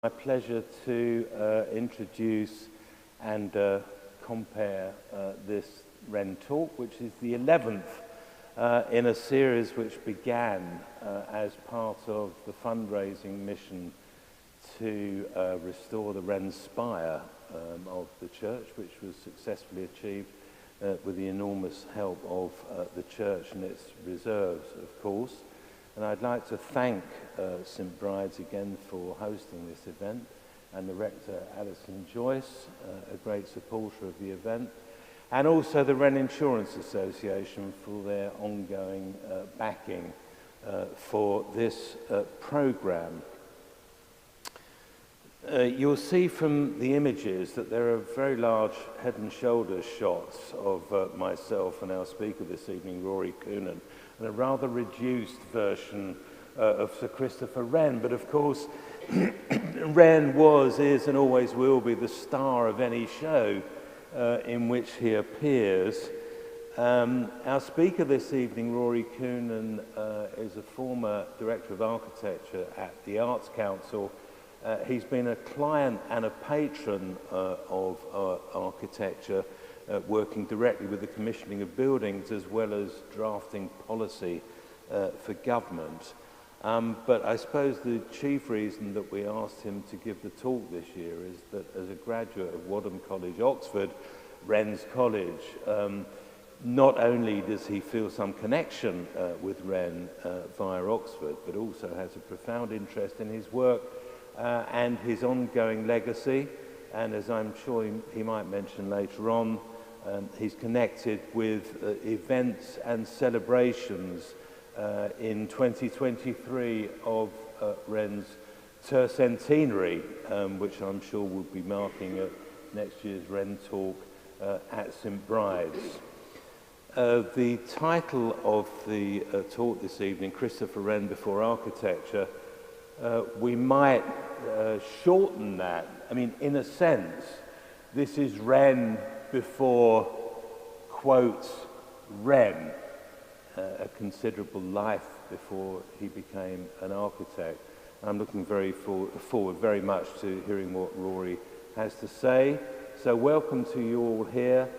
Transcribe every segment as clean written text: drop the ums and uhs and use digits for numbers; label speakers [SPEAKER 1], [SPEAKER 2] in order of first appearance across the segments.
[SPEAKER 1] My pleasure to introduce and compare this Wren Talk, which is the 11th in a series which began as part of the fundraising mission to restore the Wren spire of the church, which was successfully achieved with the enormous help of the church and its reserves, of course. And I'd like to thank St Bride's again for hosting this event, and the rector, Alison Joyce, a great supporter of the event, and also the Wren Insurance Association for their ongoing backing for this programme. You'll see from the images that there are very large head and shoulders shots of myself and our speaker this evening, Rory Coonan, and a rather reduced version of Sir Christopher Wren. But of course, Wren was, is, and always will be the star of any show in which he appears. Our speaker this evening, Rory Coonan, is a former Director of Architecture at the Arts Council. He's been a client and a patron of architecture, working directly with the commissioning of buildings as well as drafting policy for government. But I suppose the chief reason that we asked him to give the talk this year is that as a graduate of Wadham College, Oxford, Wren's college, not only does he feel some connection with Wren via Oxford, but also has a profound interest in his work and his ongoing legacy. And as I'm sure he might mention later on, he's connected with events and celebrations in 2023 of Wren's tercentenary, which I'm sure will be marking at next year's Wren Talk at St Bride's. The title of the talk this evening, Christopher Wren Before Architecture, we might shorten that. I mean, in a sense, this is Wren before, quote, Wren, a considerable life before he became an architect. I'm looking forward very much to hearing what Rory has to say. So welcome to you all here,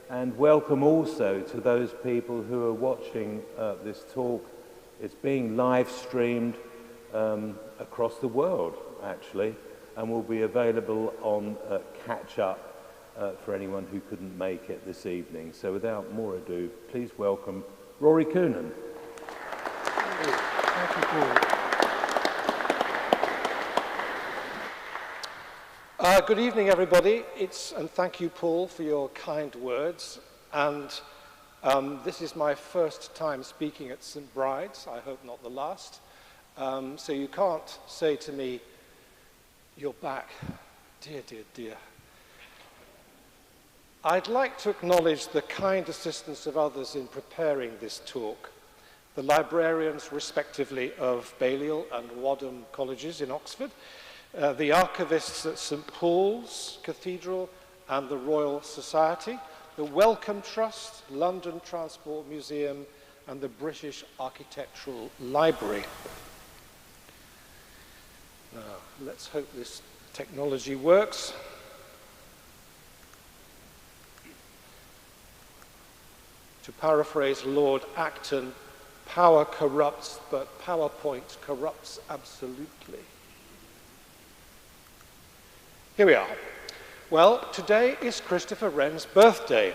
[SPEAKER 1] and welcome also to those people who are watching this talk. It's being live streamed across the world, actually, and will be available on catch-up for anyone who couldn't make it this evening. So without more ado, please welcome Rory Coonan.
[SPEAKER 2] Thank you, Paul. Good evening, everybody. And thank you, Paul, for your kind words. And this is my first time speaking at St Bride's. I hope not the last. So you can't say to me, "You're back." Dear, dear, dear. I'd like to acknowledge the kind assistance of others in preparing this talk. The librarians, respectively, of Balliol and Wadham Colleges in Oxford, the archivists at St Paul's Cathedral and the Royal Society, the Wellcome Trust, London Transport Museum, and the British Architectural Library. Now, let's hope this technology works. To paraphrase Lord Acton, power corrupts, but PowerPoint corrupts absolutely. Here we are. Well, today is Christopher Wren's birthday.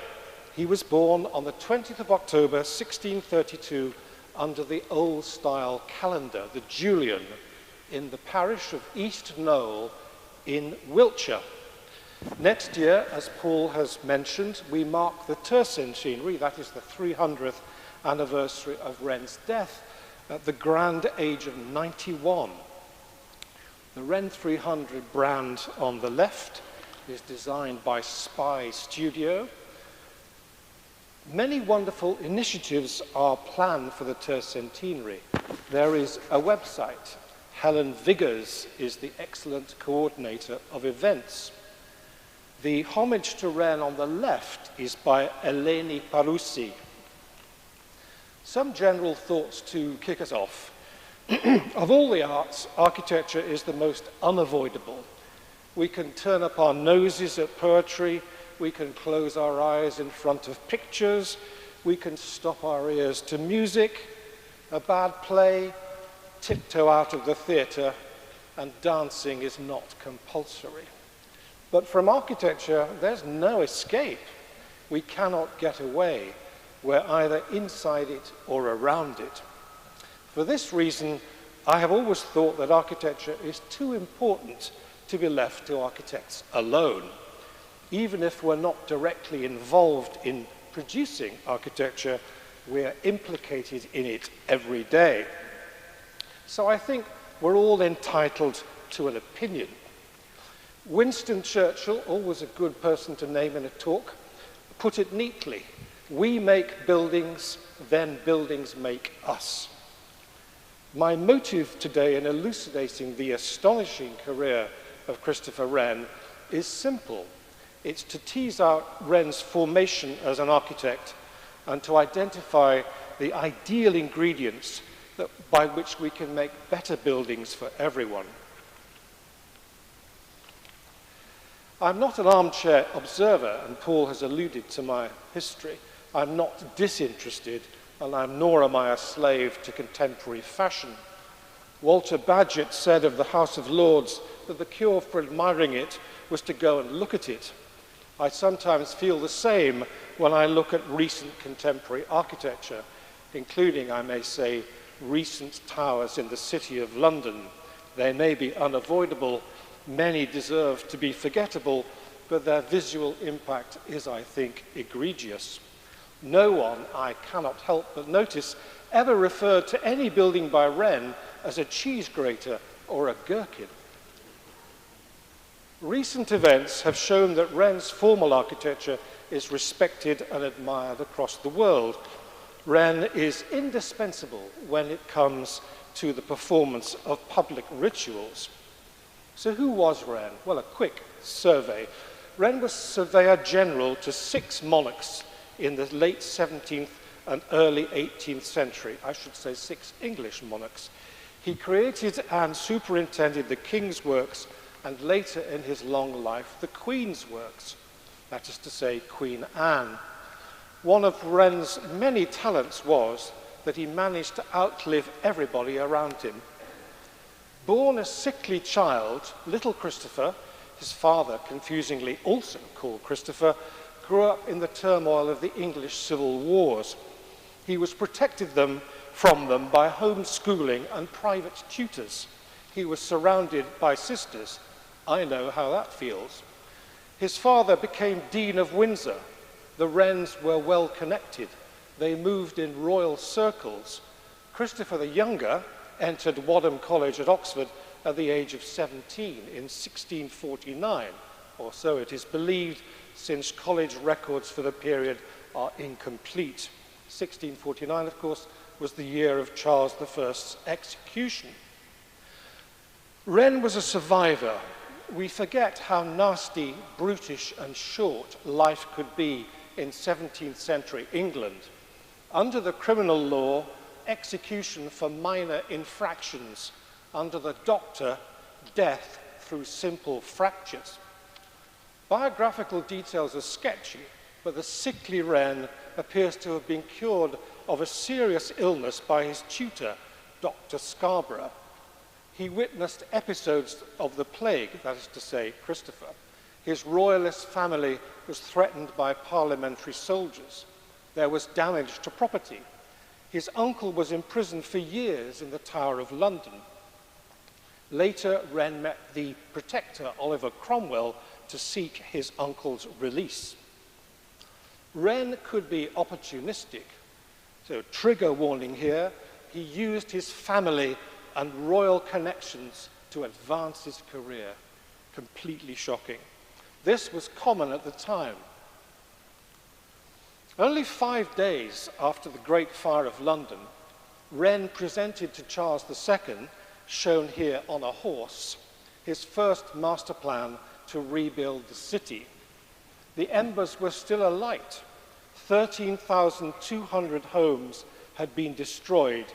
[SPEAKER 2] He was born on the 20th of October, 1632, under the old-style calendar, the Julian, in the parish of East Knowle in Wiltshire. Next year, as Paul has mentioned, we mark the tercentenary, that is the 300th anniversary of Wren's death, at the grand age of 91. The Wren 300 brand on the left is designed by Spy Studio. Many wonderful initiatives are planned for the tercentenary. There is a website. Helen Viggers is the excellent coordinator of events. The homage to Wren on the left is by Eleni Parousi. Some general thoughts to kick us off. Of all the arts, architecture is the most unavoidable. We can turn up our noses at poetry, we can close our eyes in front of pictures, we can stop our ears to music, a bad play, tiptoe out of the theatre, and dancing is not compulsory. But from architecture, there's no escape. We cannot get away. We're either inside it or around it. For this reason, I have always thought that architecture is too important to be left to architects alone. Even if we're not directly involved in producing architecture, we're implicated in it every day. So I think we're all entitled to an opinion. Winston Churchill, always a good person to name in a talk, put it neatly: we make buildings, then buildings make us. My motive today in elucidating the astonishing career of Christopher Wren is simple. It's to tease out Wren's formation as an architect and to identify the ideal ingredients by which we can make better buildings for everyone. I'm not an armchair observer, and Paul has alluded to my history. I'm not disinterested, and nor am I a slave to contemporary fashion. Walter Bagehot said of the House of Lords that the cure for admiring it was to go and look at it. I sometimes feel the same when I look at recent contemporary architecture, including, I may say, recent towers in the City of London. They may be unavoidable, many deserve to be forgettable, but their visual impact is, I think, egregious. No one, I cannot help but notice, ever referred to any building by Wren as a cheese grater or a gherkin. Recent events have shown that Wren's formal architecture is respected and admired across the world. Wren is indispensable when it comes to the performance of public rituals. So who was Wren? Well, a quick survey. Wren was Surveyor General to 6 monarchs in the late 17th and early 18th century. I should say 6 English monarchs. He created and superintended the King's works and later in his long life the Queen's works, that is to say Queen Anne. One of Wren's many talents was that he managed to outlive everybody around him. Born a sickly child, little Christopher, his father confusingly also called Christopher, grew up in the turmoil of the English civil wars. He was protected from them by homeschooling and private tutors. He was surrounded by sisters. I know how that feels. His father became Dean of Windsor. The Wrens were well connected. They moved in royal circles. Christopher the Younger entered Wadham College at Oxford at the age of 17 in 1649, or so it is believed, since college records for the period are incomplete. 1649, of course, was the year of Charles I's execution. Wren was a survivor. We forget how nasty, brutish, and short life could be in 17th century England. Under the criminal law, execution for minor infractions. Under the doctor, death through simple fractures. Biographical details are sketchy, but the sickly Wren appears to have been cured of a serious illness by his tutor, Dr. Scarborough. He witnessed episodes of the plague, that is to say, Christopher. His royalist family was threatened by parliamentary soldiers. There was damage to property. His uncle was imprisoned for years in the Tower of London. Later, Wren met the protector, Oliver Cromwell, to seek his uncle's release. Wren could be opportunistic. So, trigger warning here, he used his family and royal connections to advance his career. Completely shocking. This was common at the time. Only 5 days after the Great Fire of London, Wren presented to Charles II, shown here on a horse, his first master plan to rebuild the city. The embers were still alight. 13,200 homes had been destroyed.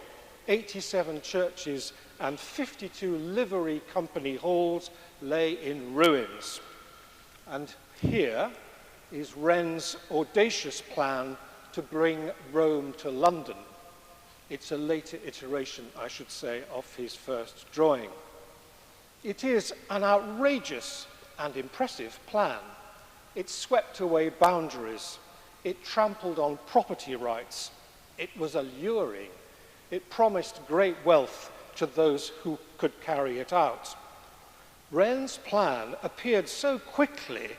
[SPEAKER 2] 87 churches and 52 livery company halls lay in ruins. And here is Wren's audacious plan to bring Rome to London. It's a later iteration, I should say, of his first drawing. It is an outrageous and impressive plan. It swept away boundaries. It trampled on property rights. It was alluring. It promised great wealth to those who could carry it out. Wren's plan appeared so quickly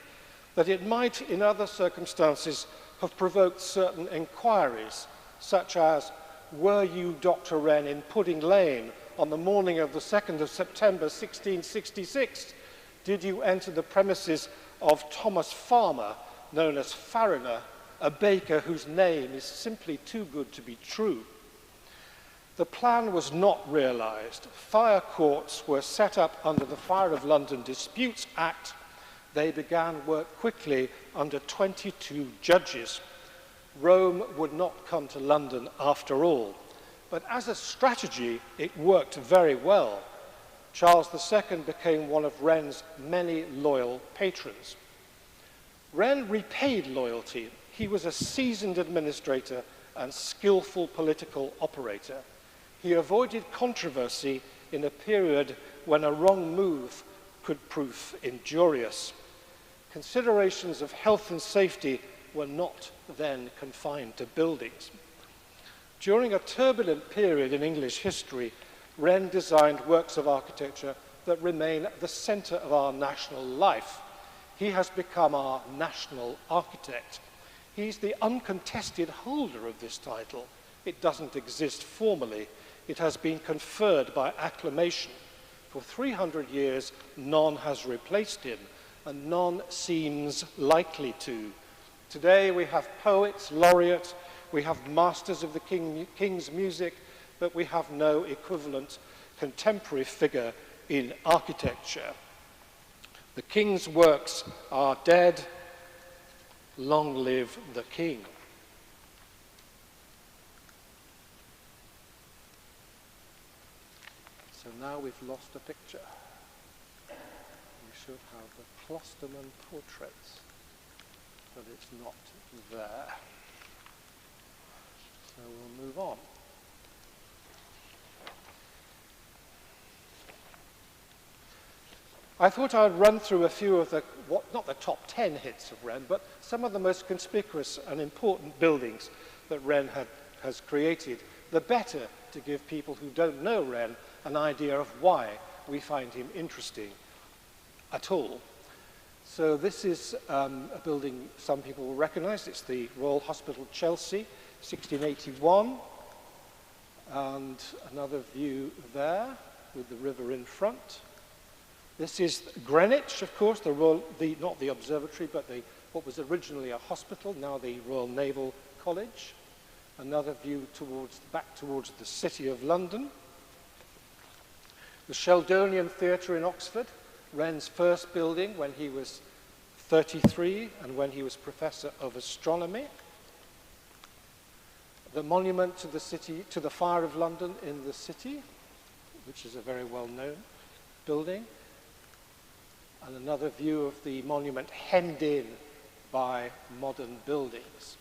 [SPEAKER 2] that it might, in other circumstances, have provoked certain inquiries, such as, were you, Dr. Wren, in Pudding Lane on the morning of the 2nd of September 1666? Did you enter the premises of Thomas Farmer, known as Fariner, a baker whose name is simply too good to be true? The plan was not realized. Fire courts were set up under the Fire of London Disputes Act. They began work quickly under 22 judges. Rome would not come to London after all. But as a strategy, it worked very well. Charles II became one of Wren's many loyal patrons. Wren repaid loyalty. He was a seasoned administrator and skillful political operator. He avoided controversy in a period when a wrong move could prove injurious. Considerations of health and safety were not then confined to buildings. During a turbulent period in English history, Wren designed works of architecture that remain at the center of our national life. He has become our national architect. He's the uncontested holder of this title. It doesn't exist formally. It has been conferred by acclamation. For 300 years, none has replaced him, and none seems likely to. Today we have poets, laureates, we have masters of the King's music, but we have no equivalent contemporary figure in architecture. The King's works are dead. Long live the King. So now we've lost a picture. We should have the Closterman portraits, but it's not there. So we'll move on. I thought I'd run through a few of the, not the top 10 hits of Wren, but some of the most conspicuous and important buildings that Wren has created, the better to give people who don't know Wren an idea of why we find him interesting at all. So this is a building some people will recognize. It's the Royal Hospital, Chelsea, 1681. And another view there with the river in front. This is Greenwich, of course, not the observatory, but what was originally a hospital, now the Royal Naval College. Another view back towards the City of London. The Sheldonian Theatre in Oxford, Wren's first building when he was 33 and when he was Professor of Astronomy. The monument to the Fire of London in the City, which is a very well-known building. And another view of the monument hemmed in by modern buildings.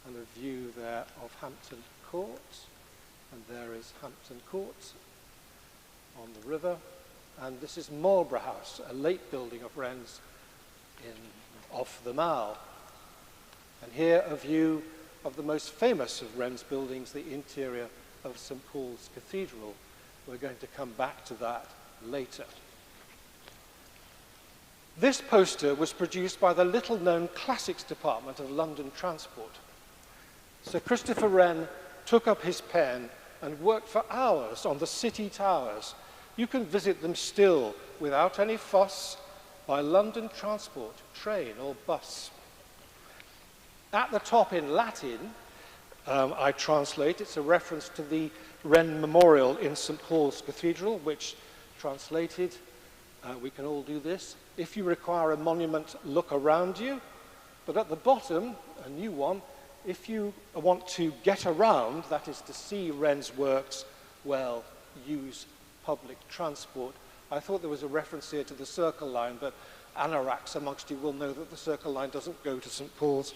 [SPEAKER 2] And a view there of Hampton Court. And there is Hampton Court on the river. And this is Marlborough House, a late building of Wren's off the Mall. And here a view of the most famous of Wren's buildings, the interior of St. Paul's Cathedral. We're going to come back to that later. This poster was produced by the little-known Classics Department of London Transport. Sir Christopher Wren took up his pen and worked for hours on the city towers. You can visit them still, without any fuss, by London Transport, train or bus. At the top in Latin, I translate, it's a reference to the Wren Memorial in St. Paul's Cathedral, which translated, we can all do this. If you require a monument, look around you. But at the bottom, a new one, if you want to get around, that is to see Wren's works, well, use public transport. I thought there was a reference here to the Circle Line, but anoraks amongst you will know that the Circle Line doesn't go to St. Paul's.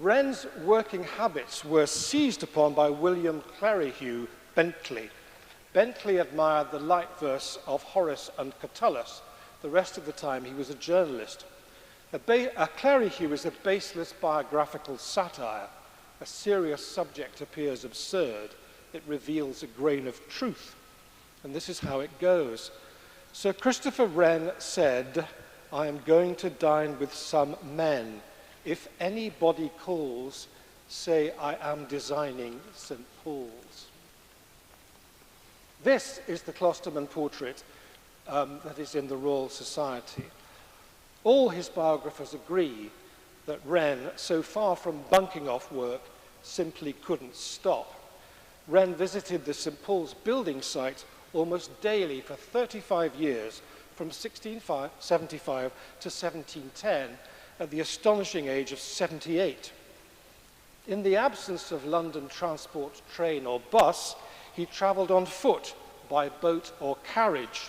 [SPEAKER 2] Wren's working habits were seized upon by William Clerihew Bentley. Bentley admired the light verse of Horace and Catullus. The rest of the time he was a journalist. A Clerihew is a baseless biographical satire. A serious subject appears absurd. It reveals a grain of truth. And this is how it goes. Sir Christopher Wren said, "I am going to dine with some men. If anybody calls, say I am designing St. Paul's." This is the Closterman portrait that is in the Royal Society. All his biographers agree that Wren, so far from bunking off work, simply couldn't stop. Wren visited the St. Paul's building site almost daily for 35 years, from 1675 to 1710, at the astonishing age of 78. In the absence of London transport, train or bus, he travelled on foot, by boat or carriage.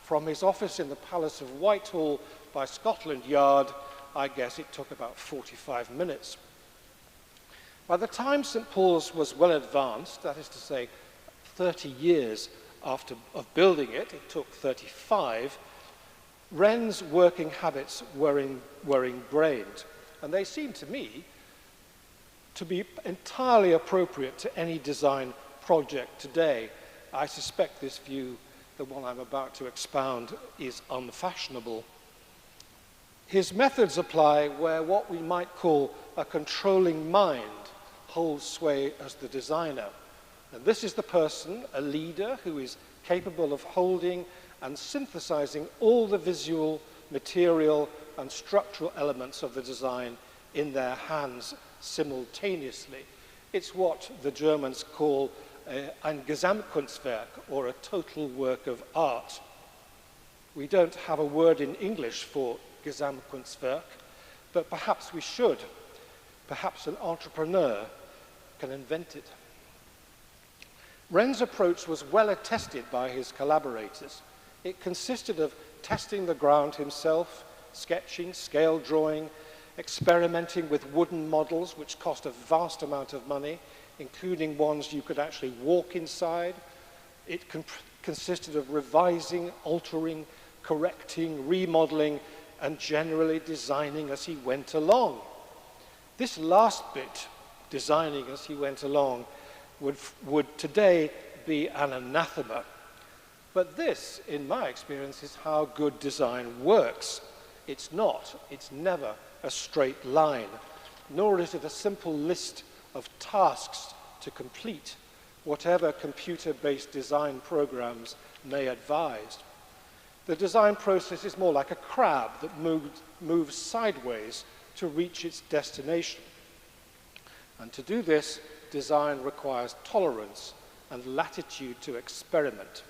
[SPEAKER 2] From his office in the Palace of Whitehall by Scotland Yard, I guess it took about 45 minutes. By the time St. Paul's was well advanced, that is to say 30 years after building it, it took 35, Wren's working habits were ingrained, and they seem to me to be entirely appropriate to any design project today. I suspect this view, the one I'm about to expound, is unfashionable. His methods apply where what we might call a controlling mind holds sway as the designer. And this is the person, a leader, who is capable of holding and synthesizing all the visual, material, and structural elements of the design in their hands simultaneously. It's what the Germans call ein Gesamtkunstwerk, or a total work of art. We don't have a word in English for Gesamtkunstwerk, but perhaps we should. Perhaps an entrepreneur can invent it. Wren's approach was well attested by his collaborators. It consisted of testing the ground himself, sketching, scale drawing, experimenting with wooden models which cost a vast amount of money, including ones you could actually walk inside. It consisted of revising, altering, correcting, remodeling, and generally designing as he went along. This last bit, designing as he went along, would today be an anathema. But this, in my experience, is how good design works. It's never a straight line, nor is it a simple list of tasks to complete, whatever computer-based design programs may advise. The design process is more like a crab that moves sideways to reach its destination. And to do this, design requires tolerance and latitude to experiment.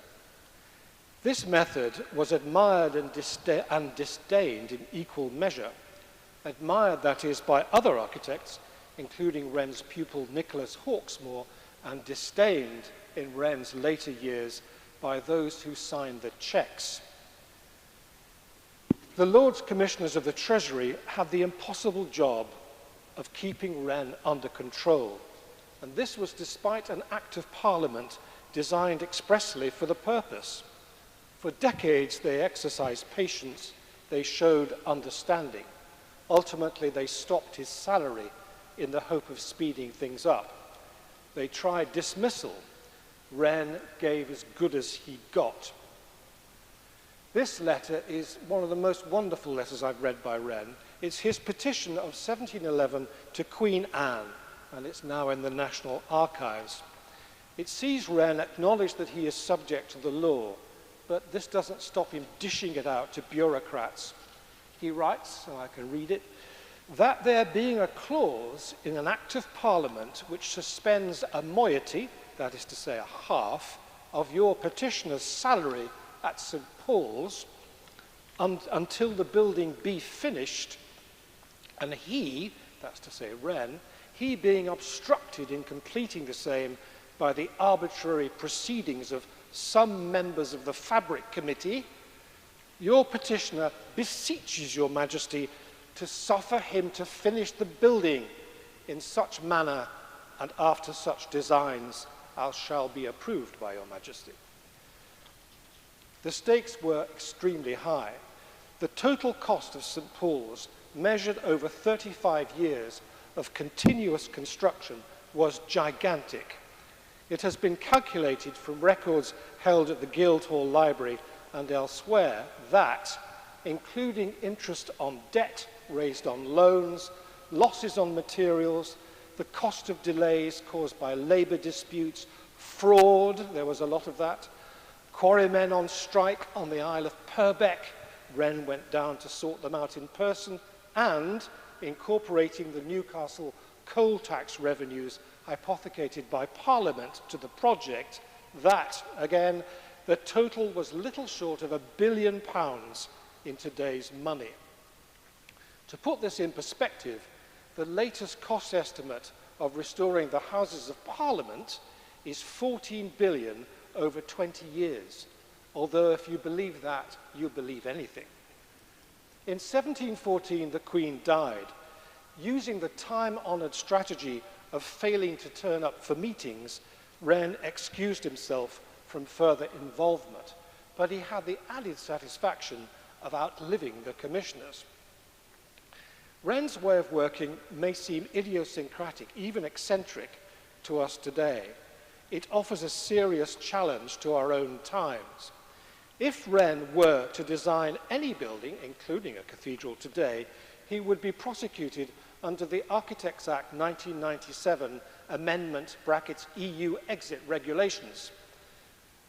[SPEAKER 2] This method was admired and disdained in equal measure. Admired, that is, by other architects, including Wren's pupil Nicholas Hawksmoor, and disdained in Wren's later years by those who signed the cheques. The Lords Commissioners of the Treasury had the impossible job of keeping Wren under control, and this was despite an Act of Parliament designed expressly for the purpose. For decades they exercised patience, they showed understanding. Ultimately they stopped his salary in the hope of speeding things up. They tried dismissal. Wren gave as good as he got. This letter is one of the most wonderful letters I've read by Wren. It's his petition of 1711 to Queen Anne, and it's now in the National Archives. It sees Wren acknowledge that he is subject to the law, but this doesn't stop him dishing it out to bureaucrats. He writes, and I can read it, that there being a clause in an Act of Parliament which suspends a moiety, that is to say a half, of your petitioner's salary at St. Paul's until the building be finished, and he, that's to say Wren, he being obstructed in completing the same, by the arbitrary proceedings of some members of the Fabric Committee, your petitioner beseeches your Majesty to suffer him to finish the building in such manner and after such designs as shall be approved by your Majesty. The stakes were extremely high. The total cost of St. Paul's, measured over 35 years of continuous construction, was gigantic. It has been calculated from records held at the Guildhall Library and elsewhere that, including interest on debt raised on loans, losses on materials, the cost of delays caused by labour disputes, fraud, there was a lot of that, quarrymen on strike on the Isle of Purbeck, Wren went down to sort them out in person, and incorporating the Newcastle coal tax revenues hypothecated by Parliament to the project, that, again, the total was little short of £1 billion in today's money. To put this in perspective, the latest cost estimate of restoring the Houses of Parliament is 14 billion over 20 years, although if you believe that, you believe anything. In 1714, the Queen died. Using the time-honoured strategy of failing to turn up for meetings, Wren excused himself from further involvement, but he had the added satisfaction of outliving the commissioners. Wren's way of working may seem idiosyncratic, even eccentric, to us today. It offers a serious challenge to our own times. If Wren were to design any building, including a cathedral today, he would be prosecuted under the Architects Act 1997 Amendment (EU Exit Regulations.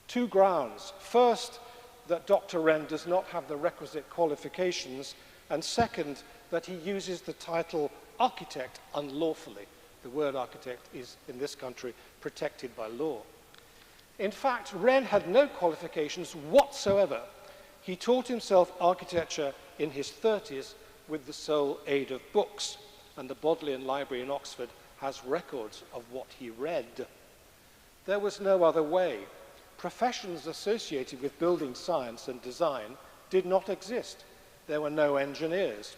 [SPEAKER 2] 2 grounds. First, that Dr. Wren does not have the requisite qualifications, and second, that he uses the title architect unlawfully. The word architect is, in this country, protected by law. In fact, Wren had no qualifications whatsoever. He taught himself architecture in his 30s with the sole aid of books, and the Bodleian Library in Oxford has records of what he read. There was no other way. Professions associated with building science and design did not exist. There were no engineers.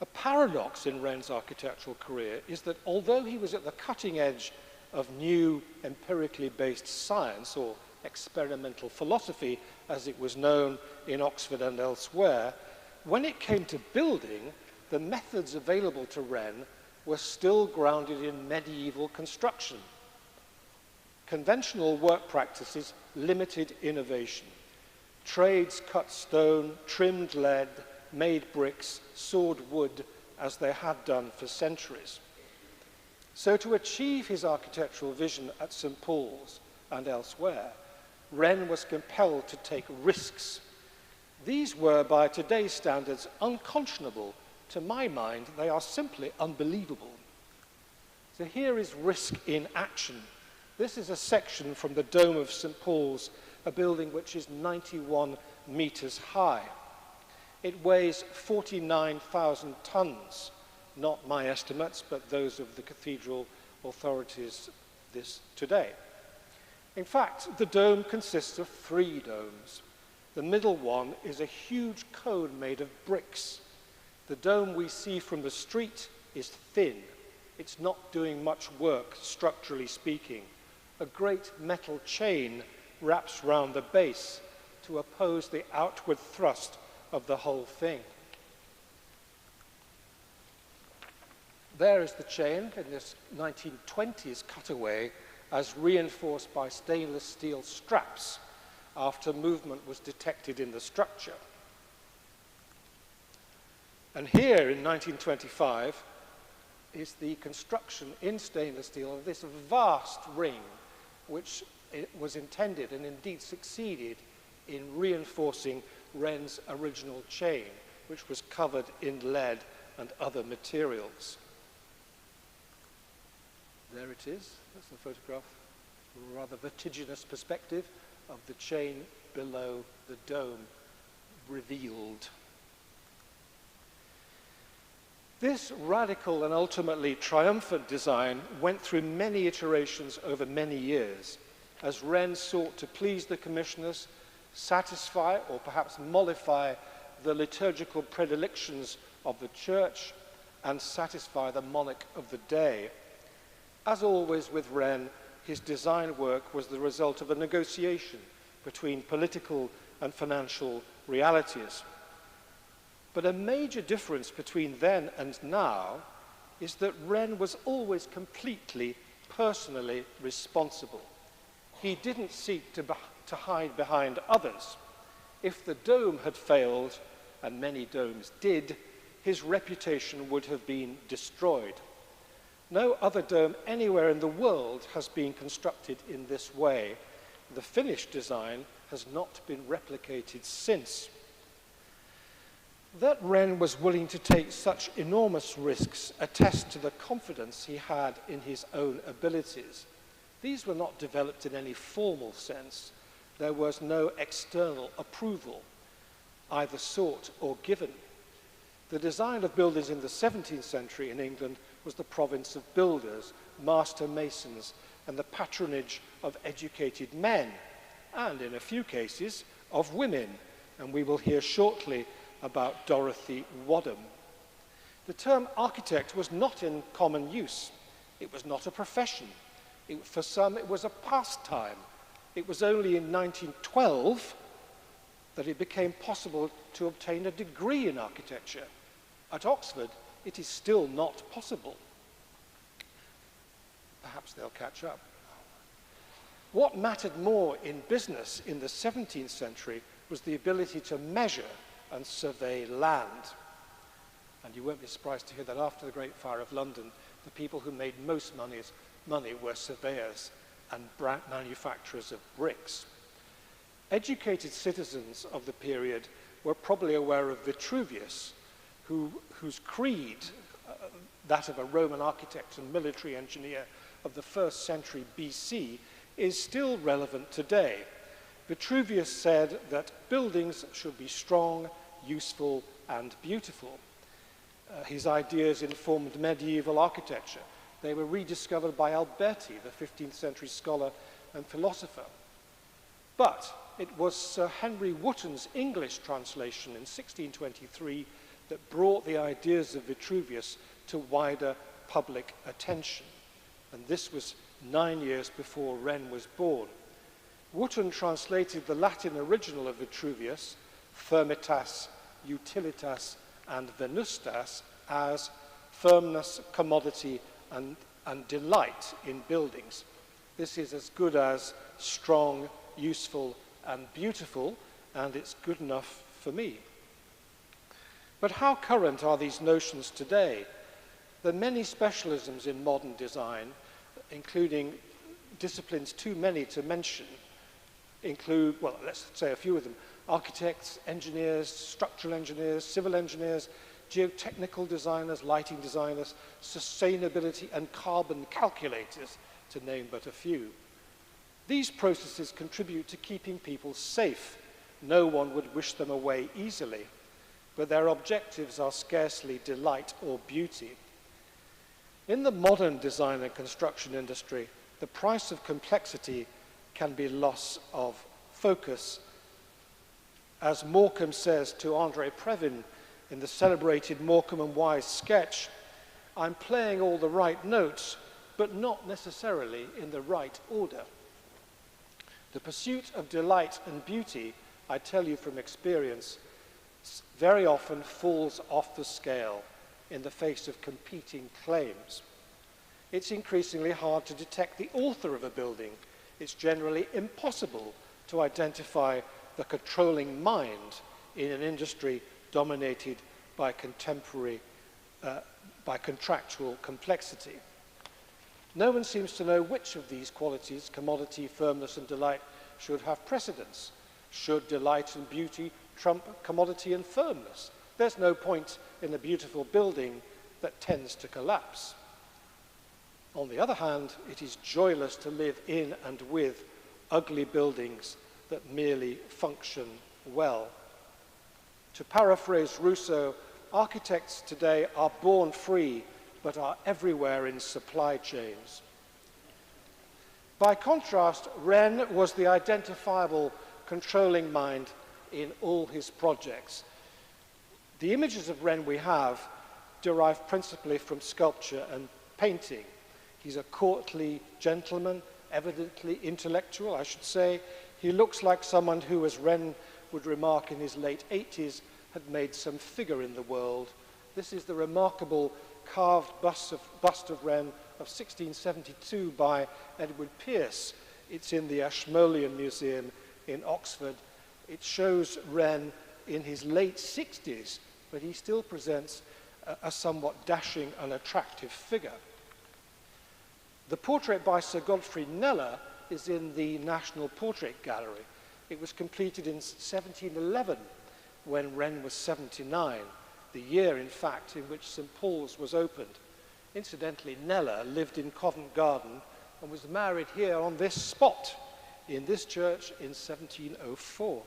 [SPEAKER 2] A paradox in Wren's architectural career is that although he was at the cutting edge of new empirically based science, or experimental philosophy as it was known in Oxford and elsewhere, when it came to building, the methods available to Wren were still grounded in medieval construction. Conventional work practices limited innovation. Trades cut stone, trimmed lead, made bricks, sawed wood, as they had done for centuries. So to achieve his architectural vision at St. Paul's and elsewhere, Wren was compelled to take risks. These were, by today's standards, unconscionable. To my mind, they are simply unbelievable. So here is risk in action. This is a section from the dome of St. Paul's, a building which is 91 meters high. It weighs 49,000 tons, not my estimates, but those of the cathedral authorities today. In fact, the dome consists of 3 domes. The middle one is a huge cone made of bricks. The dome we see from the street is thin. It's not doing much work, structurally speaking. A great metal chain wraps round the base to oppose the outward thrust of the whole thing. There is the chain in this 1920s cutaway, as reinforced by stainless steel straps after movement was detected in the structure. And here in 1925 is the construction in stainless steel of this vast ring, which it was intended and indeed succeeded in reinforcing Wren's original chain, which was covered in lead and other materials. There it is. That's the photograph, a rather vertiginous perspective of the chain below the dome revealed. This radical and ultimately triumphant design went through many iterations over many years, as Wren sought to please the commissioners, satisfy or perhaps mollify the liturgical predilections of the church, and satisfy the monarch of the day. As always with Wren, his design work was the result of a negotiation between political and financial realities. But a major difference between then and now is that Wren was always completely personally responsible. He didn't seek to hide behind others. If the dome had failed, and many domes did, his reputation would have been destroyed. No other dome anywhere in the world has been constructed in this way. The finished design has not been replicated since. That Wren was willing to take such enormous risks attests to the confidence he had in his own abilities. These were not developed in any formal sense. There was no external approval, either sought or given. The design of buildings in the 17th century in England was the province of builders, master masons, and the patronage of educated men, and in a few cases of women, and we will hear shortly about Dorothy Wadham. The term architect was not in common use. It was not a profession. For some, it was a pastime. It was only in 1912 that it became possible to obtain a degree in architecture. At Oxford, it is still not possible. Perhaps they'll catch up. What mattered more in business in the 17th century was the ability to measure and survey land. And you won't be surprised to hear that after the Great Fire of London, the people who made most money were surveyors and manufacturers of bricks. Educated citizens of the period were probably aware of Vitruvius, whose creed, that of a Roman architect and military engineer of the 1st century BC, is still relevant today. Vitruvius said that buildings should be strong, useful, and beautiful. His ideas informed medieval architecture. They were rediscovered by Alberti, the 15th century scholar and philosopher. But it was Sir Henry Wotton's English translation in 1623 that brought the ideas of Vitruvius to wider public attention. And this was 9 years before Wren was born. Wotton translated the Latin original of Vitruvius, firmitas, utilitas, and venustas, as firmness, commodity, and delight in buildings. This is as good as strong, useful, and beautiful, and it's good enough for me. But how current are these notions today? There are many specialisms in modern design, including disciplines too many to mention, well, let's say a few of them: architects, engineers, structural engineers, civil engineers, geotechnical designers, lighting designers, sustainability and carbon calculators, to name but a few. These processes contribute to keeping people safe. No one would wish them away easily, but their objectives are scarcely delight or beauty. In the modern design and construction industry, the price of complexity can be loss of focus. As Morecambe says to André Previn in the celebrated Morecambe and Wise sketch, "I'm playing all the right notes, but not necessarily in the right order." The pursuit of delight and beauty, I tell you from experience, very often falls off the scale in the face of competing claims. It's increasingly hard to detect the author of a building. It's generally impossible to identify the controlling mind in an industry dominated by by contractual complexity. No one seems to know which of these qualities, commodity, firmness, and delight, should have precedence. Should delight and beauty trump commodity and firmness? There's no point in a beautiful building that tends to collapse. On the other hand, it is joyless to live in and with ugly buildings that merely function well. To paraphrase Rousseau, architects today are born free, but are everywhere in supply chains. By contrast, Wren was the identifiable controlling mind in all his projects. The images of Wren we have derive principally from sculpture and painting. He's a courtly gentleman, evidently intellectual, I should say. He looks like someone who, as Wren would remark in his late 80s, had made some figure in the world. This is the remarkable carved bust of Wren of 1672 by Edward Pearce. It's in the Ashmolean Museum in Oxford. It shows Wren in his late 60s, but he still presents a somewhat dashing and attractive figure. The portrait by Sir Godfrey Kneller is in the National Portrait Gallery. It was completed in 1711 when Wren was 79, the year, in fact, in which St. Paul's was opened. Incidentally, Kneller lived in Covent Garden and was married here on this spot, in this church, in 1704.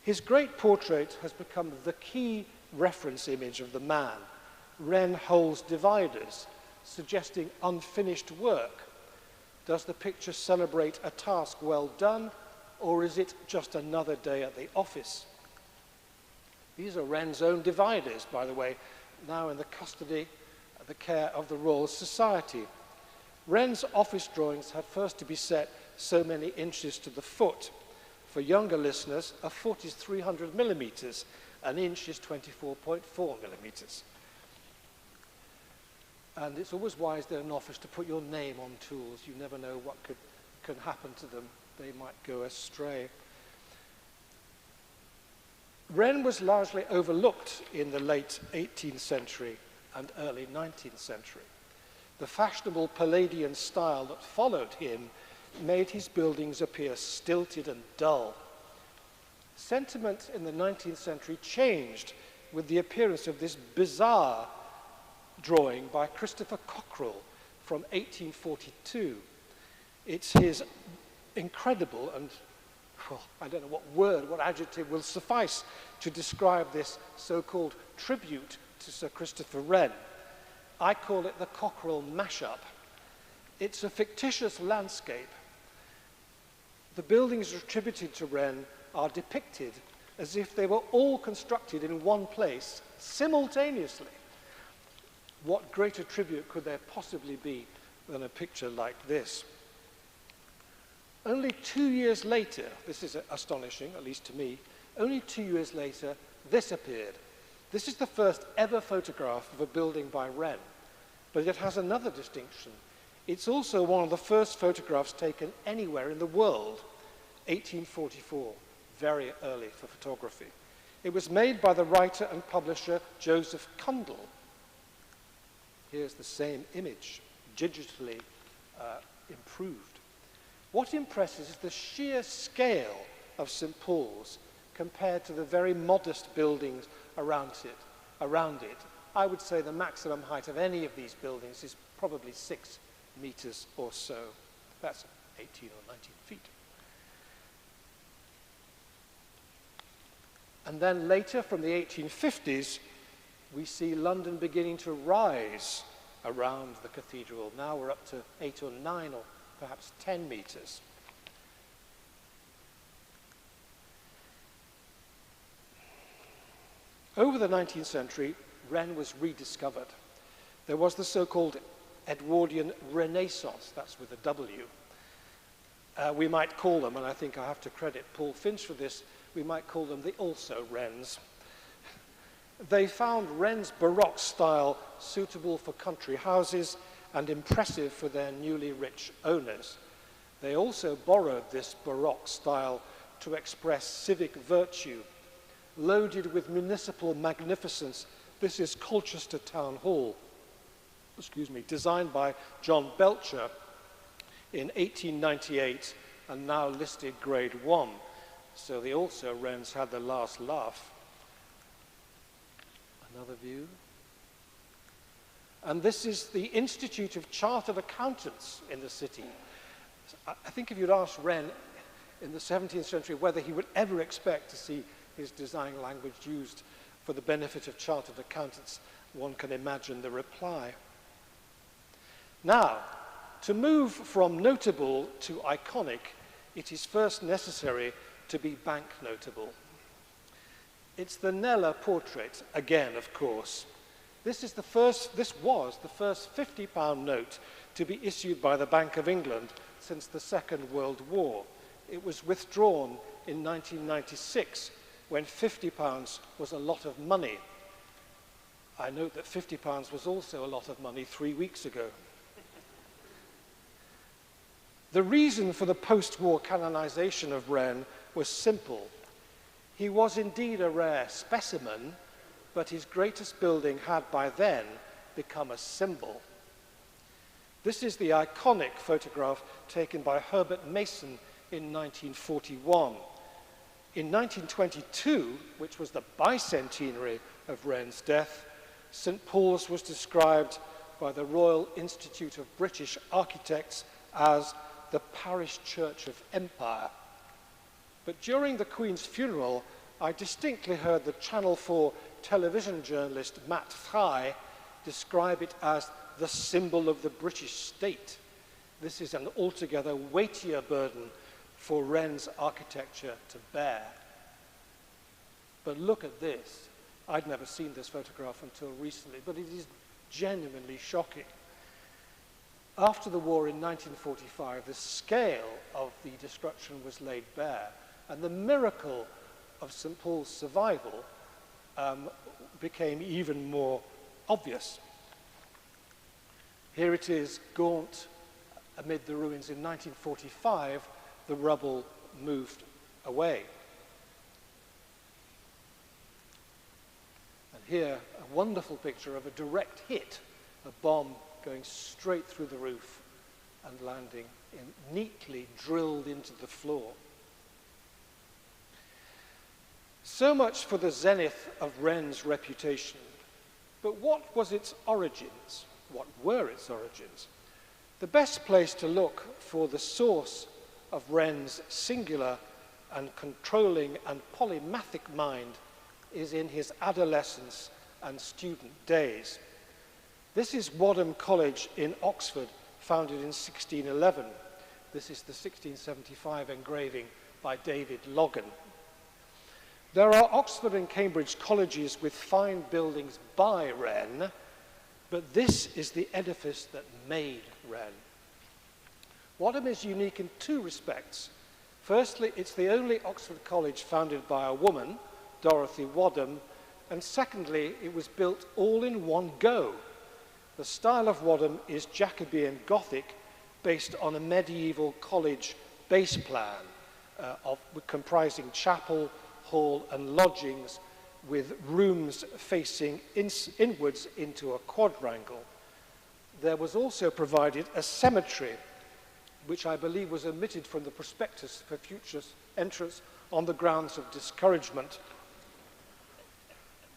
[SPEAKER 2] His great portrait has become the key reference image of the man. Wren holds dividers, suggesting unfinished work. Does the picture celebrate a task well done, or is it just another day at the office? These are Wren's own dividers, by the way, now in the custody, the care of the Royal Society. Wren's office drawings had first to be set so many inches to the foot. For younger listeners, a foot is 300 millimeters, an inch is 24.4 millimeters. And it's always wise in an office to put your name on tools. You never know what can happen to them. They might go astray. Wren was largely overlooked in the late 18th century and early 19th century. The fashionable Palladian style that followed him made his buildings appear stilted and dull. Sentiment in the 19th century changed with the appearance of this bizarre drawing by Christopher Cockerell from 1842. It's his incredible and, well, I don't know what word, what adjective will suffice to describe this so-called tribute to Sir Christopher Wren. I call it the Cockerell mashup. It's a fictitious landscape. The buildings attributed to Wren are depicted as if they were all constructed in one place simultaneously. What greater tribute could there possibly be than a picture like this? Only 2 years later, this is astonishing, at least to me, only 2 years later, this appeared. This is the first ever photograph of a building by Wren, but it has another distinction. It's also one of the first photographs taken anywhere in the world, 1844, very early for photography. It was made by the writer and publisher Joseph Cundall. Here's the same image, digitally improved. What impresses is the sheer scale of St. Paul's compared to the very modest buildings around it. I would say the maximum height of any of these buildings is probably 6 meters or so. That's 18 or 19 feet. And then later, from the 1850s, we see London beginning to rise around the cathedral. Now we're up to 8 or 9 or perhaps 10 meters. Over the 19th century, Wren was rediscovered. There was the so-called Edwardian Renaissance, that's with a W. We might call them, and I think I have to credit Paul Finch for this, we might call them the also Wrens. They found Wren's Baroque style suitable for country houses and impressive for their newly rich owners. They also borrowed this Baroque style to express civic virtue. Loaded with municipal magnificence, this is Colchester Town Hall, designed by John Belcher in 1898 and now listed Grade 1. So the also Wrens had the last laugh. Another view. And this is the Institute of Chartered Accountants in the city. I think if you'd asked Wren in the 17th century whether he would ever expect to see his design language used For the benefit of chartered accountants, one can imagine the reply. Now, to move from notable to iconic, it is first necessary to be bank notable. It's the Kneller portrait, again, of course. This was the first £50 note to be issued by the Bank of England since the Second World War. It was withdrawn in 1996, when £50 was a lot of money. I note that £50 was also a lot of money 3 weeks ago. The reason for the post-war canonization of Wren was simple. He was indeed a rare specimen, but his greatest building had by then become a symbol. This is the iconic photograph taken by Herbert Mason in 1941. In 1922, which was the bicentenary of Wren's death, St. Paul's was described by the Royal Institute of British Architects as the parish church of empire. But during the Queen's funeral, I distinctly heard the Channel 4 television journalist Matt Fry describe it as the symbol of the British state. This is an altogether weightier burden for Wren's architecture to bear. But look at this. I'd never seen this photograph until recently, but it is genuinely shocking. After the war in 1945, the scale of the destruction was laid bare, and the miracle of St. Paul's survival became even more obvious. Here it is, gaunt amid the ruins. In 1945, the rubble moved away. And here, a wonderful picture of a direct hit, a bomb going straight through the roof and landing neatly drilled into the floor. So much for the zenith of Wren's reputation. But what was its origins? What were its origins? The best place to look for the source of Wren's singular and controlling and polymathic mind is in his adolescence and student days. This is Wadham College in Oxford, founded in 1611. This is the 1675 engraving by David Logan. There are Oxford and Cambridge colleges with fine buildings by Wren, but this is the edifice that made Wren. Wadham is unique in two respects. Firstly, it's the only Oxford college founded by a woman, Dorothy Wadham, and secondly, it was built all in one go. The style of Wadham is Jacobean Gothic, based on a medieval college base plan comprising chapel, hall and lodgings, with rooms facing inwards into a quadrangle. There was also provided a cemetery, which I believe was omitted from the prospectus for future entrance on the grounds of discouragement.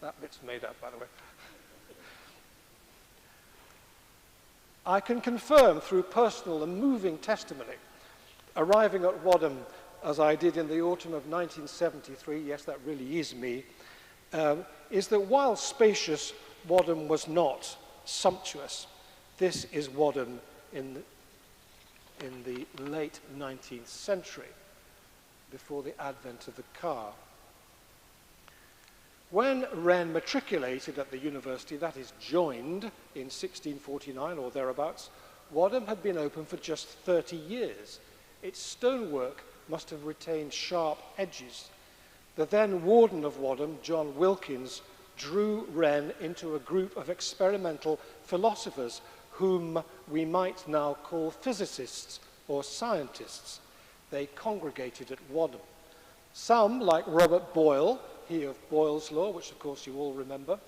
[SPEAKER 2] That bit's made up, by the way. I can confirm through personal and moving testimony, arriving at Wadham as I did in the autumn of 1973, yes, that really is me, is that while spacious, Wadham was not sumptuous. This is Wadham in the late 19th century, before the advent of the car. When Wren matriculated at the university, that is, joined in 1649 or thereabouts, Wadham had been open for just 30 years. Its stonework must have retained sharp edges. The then warden of Wadham, John Wilkins, drew Wren into a group of experimental philosophers whom we might now call physicists or scientists. They congregated at Wadham. Some, like Robert Boyle, he of Boyle's Law, which of course you all remember,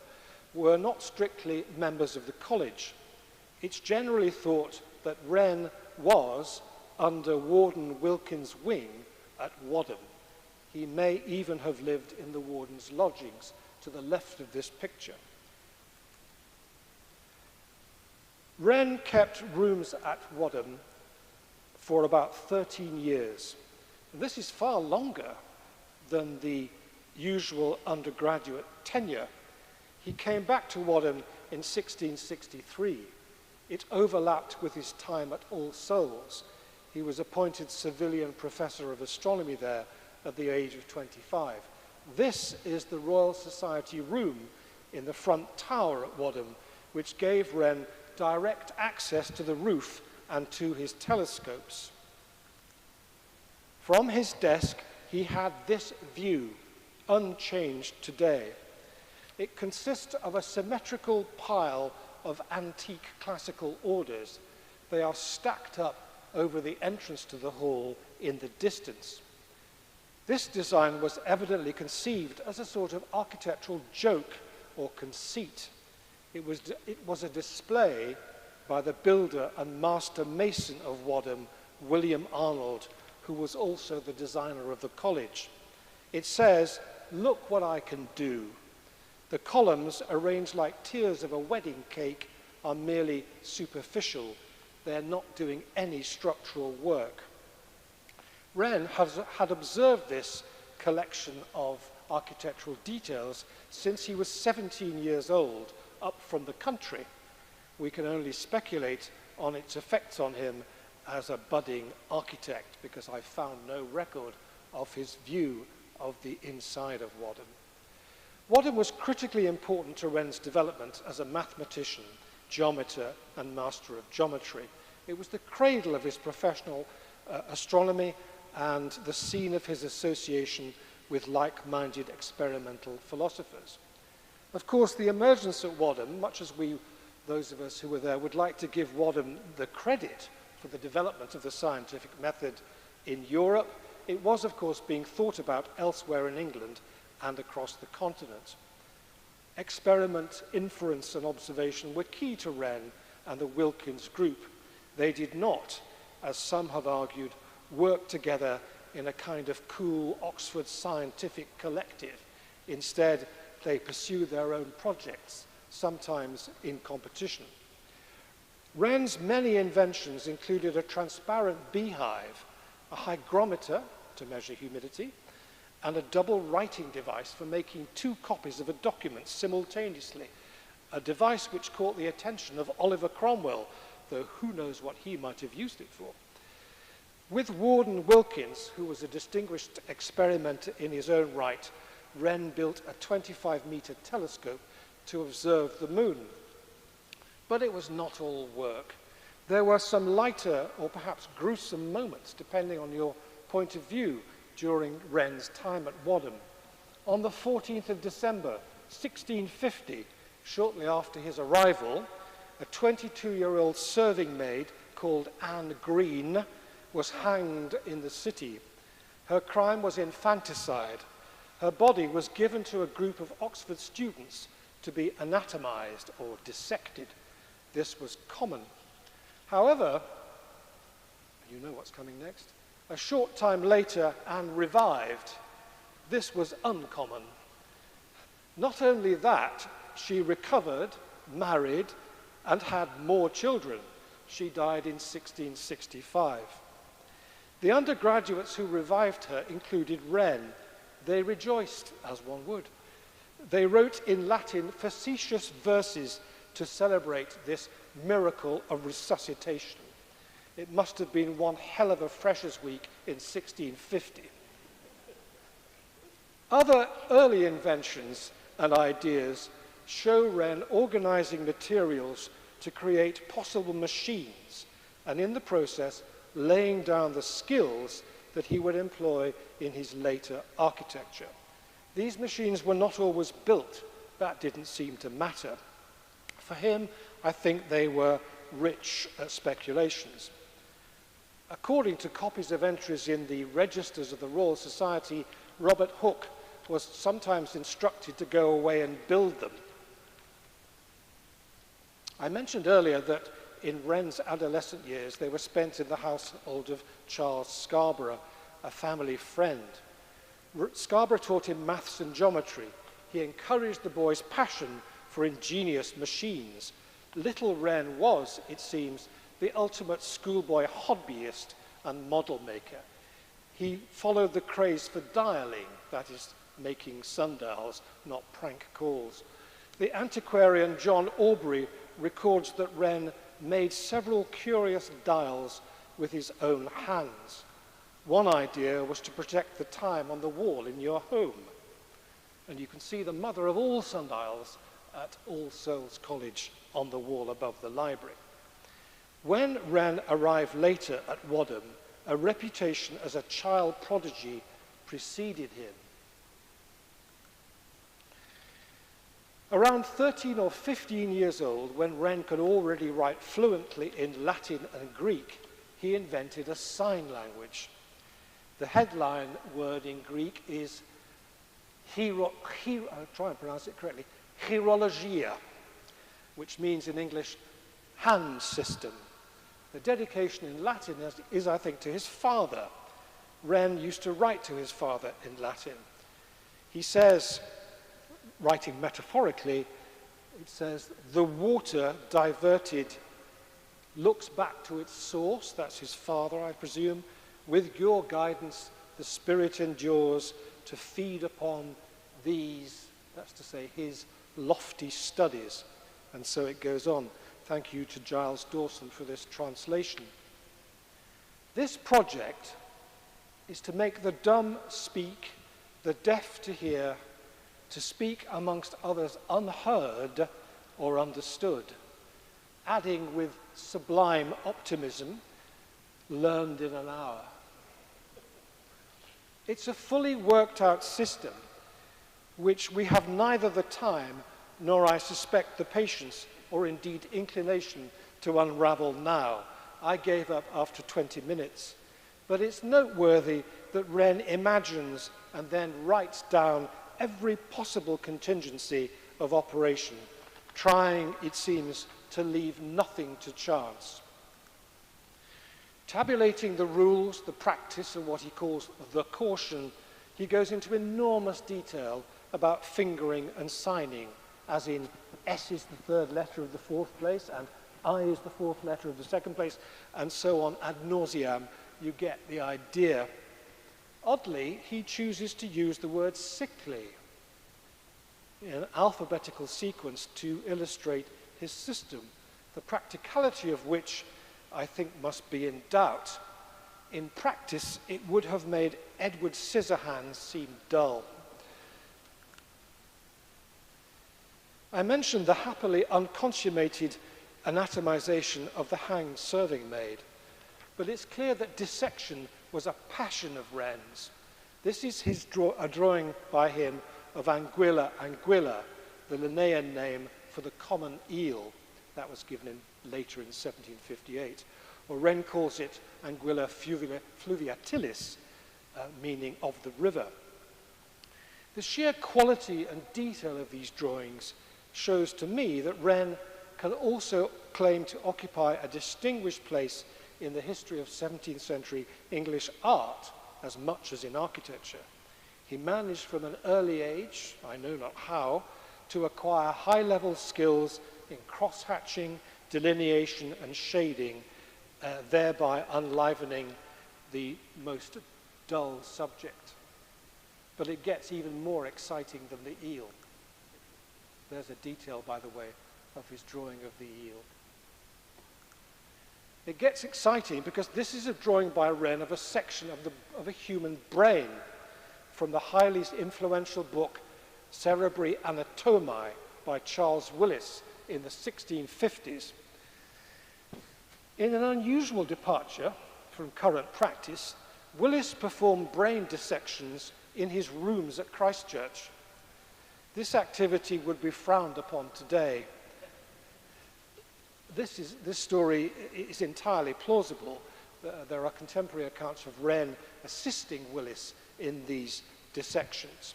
[SPEAKER 2] were not strictly members of the college. It's generally thought that Wren was under Warden Wilkins' wing at Wadham. He may even have lived in the warden's lodgings to the left of this picture. Wren kept rooms at Wadham for about 13 years. This is far longer than the usual undergraduate tenure. He came back to Wadham in 1663. It overlapped with his time at All Souls. He was appointed civilian professor of astronomy there at the age of 25. This is the Royal Society room in the front tower at Wadham, which gave Wren direct access to the roof and to his telescopes. From his desk, he had this view, unchanged today. It consists of a symmetrical pile of antique classical orders. They are stacked up over the entrance to the hall in the distance. This design was evidently conceived as a sort of architectural joke or conceit. It was a display by the builder and master mason of Wadham, William Arnold, who was also the designer of the college. It says, "Look what I can do." The columns, arranged like tiers of a wedding cake, are merely superficial. They're not doing any structural work. Wren had observed this collection of architectural details since he was 17 years old, up from the country. We can only speculate on its effects on him as a budding architect, because I found no record of his view of the inside of Wadham. Wadham was critically important to Wren's development as a mathematician, geometer, and master of geometry. It was the cradle of his professional astronomy and the scene of his association with like-minded experimental philosophers. Of course, the emergence at Wadham, much as those of us who were there, would like to give Wadham the credit for the development of the scientific method in Europe, it was, of course, being thought about elsewhere in England and across the continent. Experiment, inference, and observation were key to Wren and the Wilkins group. They did not, as some have argued, work together in a kind of cool Oxford scientific collective. Instead, they pursued their own projects, sometimes in competition. Wren's many inventions included a transparent beehive, a hygrometer to measure humidity, and a double writing device for making 2 copies of a document simultaneously, a device which caught the attention of Oliver Cromwell, though who knows what he might have used it for. With Warden Wilkins, who was a distinguished experimenter in his own right, Wren built a 25-meter telescope to observe the moon. But it was not all work. There were some lighter or perhaps gruesome moments, depending on your point of view, during Wren's time at Wadham. On the 14th of December, 1650, shortly after his arrival, a 22-year-old serving maid called Anne Green was hanged in the city. Her crime was infanticide. Her body was given to a group of Oxford students to be anatomized or dissected. This was common. However, you know what's coming next, a short time later, Anne revived. This was uncommon. Not only that, she recovered, married, and had more children. She died in 1665. The undergraduates who revived her included Wren. They rejoiced, as one would. They wrote in Latin facetious verses to celebrate this miracle of resuscitation. It must have been one hell of a Freshers' Week in 1650. Other early inventions and ideas show Wren organizing materials to create possible machines, and in the process laying down the skills that he would employ in his later architecture. These machines were not always built. That didn't seem to matter. For him, I think they were rich speculations. According to copies of entries in the registers of the Royal Society, Robert Hooke was sometimes instructed to go away and build them. I mentioned earlier that in Wren's adolescent years, they were spent in the household of Charles Scarborough, a family friend. Scarborough taught him maths and geometry. He encouraged the boy's passion for ingenious machines. Little Wren was, it seems, the ultimate schoolboy hobbyist and model maker. He followed the craze for dialing, that is, making sundials, not prank calls. The antiquarian John Aubrey records that Wren made several curious dials with his own hands. One idea was to protect the time on the wall in your home. And you can see the mother of all sundials at All Souls College on the wall above the library. When Wren arrived later at Wadham, a reputation as a child prodigy preceded him. Around 13 or 15 years old, when Wren could already write fluently in Latin and Greek, he invented a sign language. The headline word in Greek is I'll try and pronounce it correctly, chirologia, which means in English, hand system. The dedication in Latin is, I think, to his father. Wren used to write to his father in Latin. He says, writing metaphorically, it says, the water diverted looks back to its source, that's his father, I presume. With your guidance, the spirit endures to feed upon these, that's to say, his lofty studies. And so it goes on. Thank you to Giles Dawson for this translation. This project is to make the dumb speak, the deaf to hear, to speak amongst others unheard or understood, adding with sublime optimism, learned in an hour. It's a fully worked out system which we have neither the time nor, I suspect, the patience or indeed inclination to unravel now. I gave up after 20 minutes. But it's noteworthy that Wren imagines and then writes down every possible contingency of operation, trying, it seems, to leave nothing to chance. Tabulating the rules, the practice, and what he calls the caution, he goes into enormous detail about fingering and signing, as in S is the third letter of the fourth place, and I is the fourth letter of the second place, and so on ad nauseam. You get the idea. Oddly, he chooses to use the word sickly in an alphabetical sequence to illustrate his system, the practicality of which I think must be in doubt. In practice, it would have made Edward Scissorhands seem dull. I mentioned the happily unconsummated anatomization of the hanged serving maid, but it's clear that dissection was a passion of Wren's. This is a drawing by him of Anguilla anguilla, the Linnaean name for the common eel. That was given in later in 1758. Or Wren calls it Anguilla fluviatilis, meaning of the river. The sheer quality and detail of these drawings shows to me that Wren can also claim to occupy a distinguished place in the history of 17th century English art as much as in architecture. He managed from an early age, I know not how, to acquire high-level skills in cross-hatching, delineation and shading, thereby enlivening the most dull subject. But it gets even more exciting than the eel. There's a detail, by the way, of his drawing of the eel. It gets exciting because this is a drawing by Wren of a section of a human brain from the highly influential book Cerebri Anatomiae by Charles Willis in the 1650s. In an unusual departure from current practice, Willis performed brain dissections in his rooms at Christ Church. This activity would be frowned upon today. This story is entirely plausible. There are contemporary accounts of Wren assisting Willis in these dissections.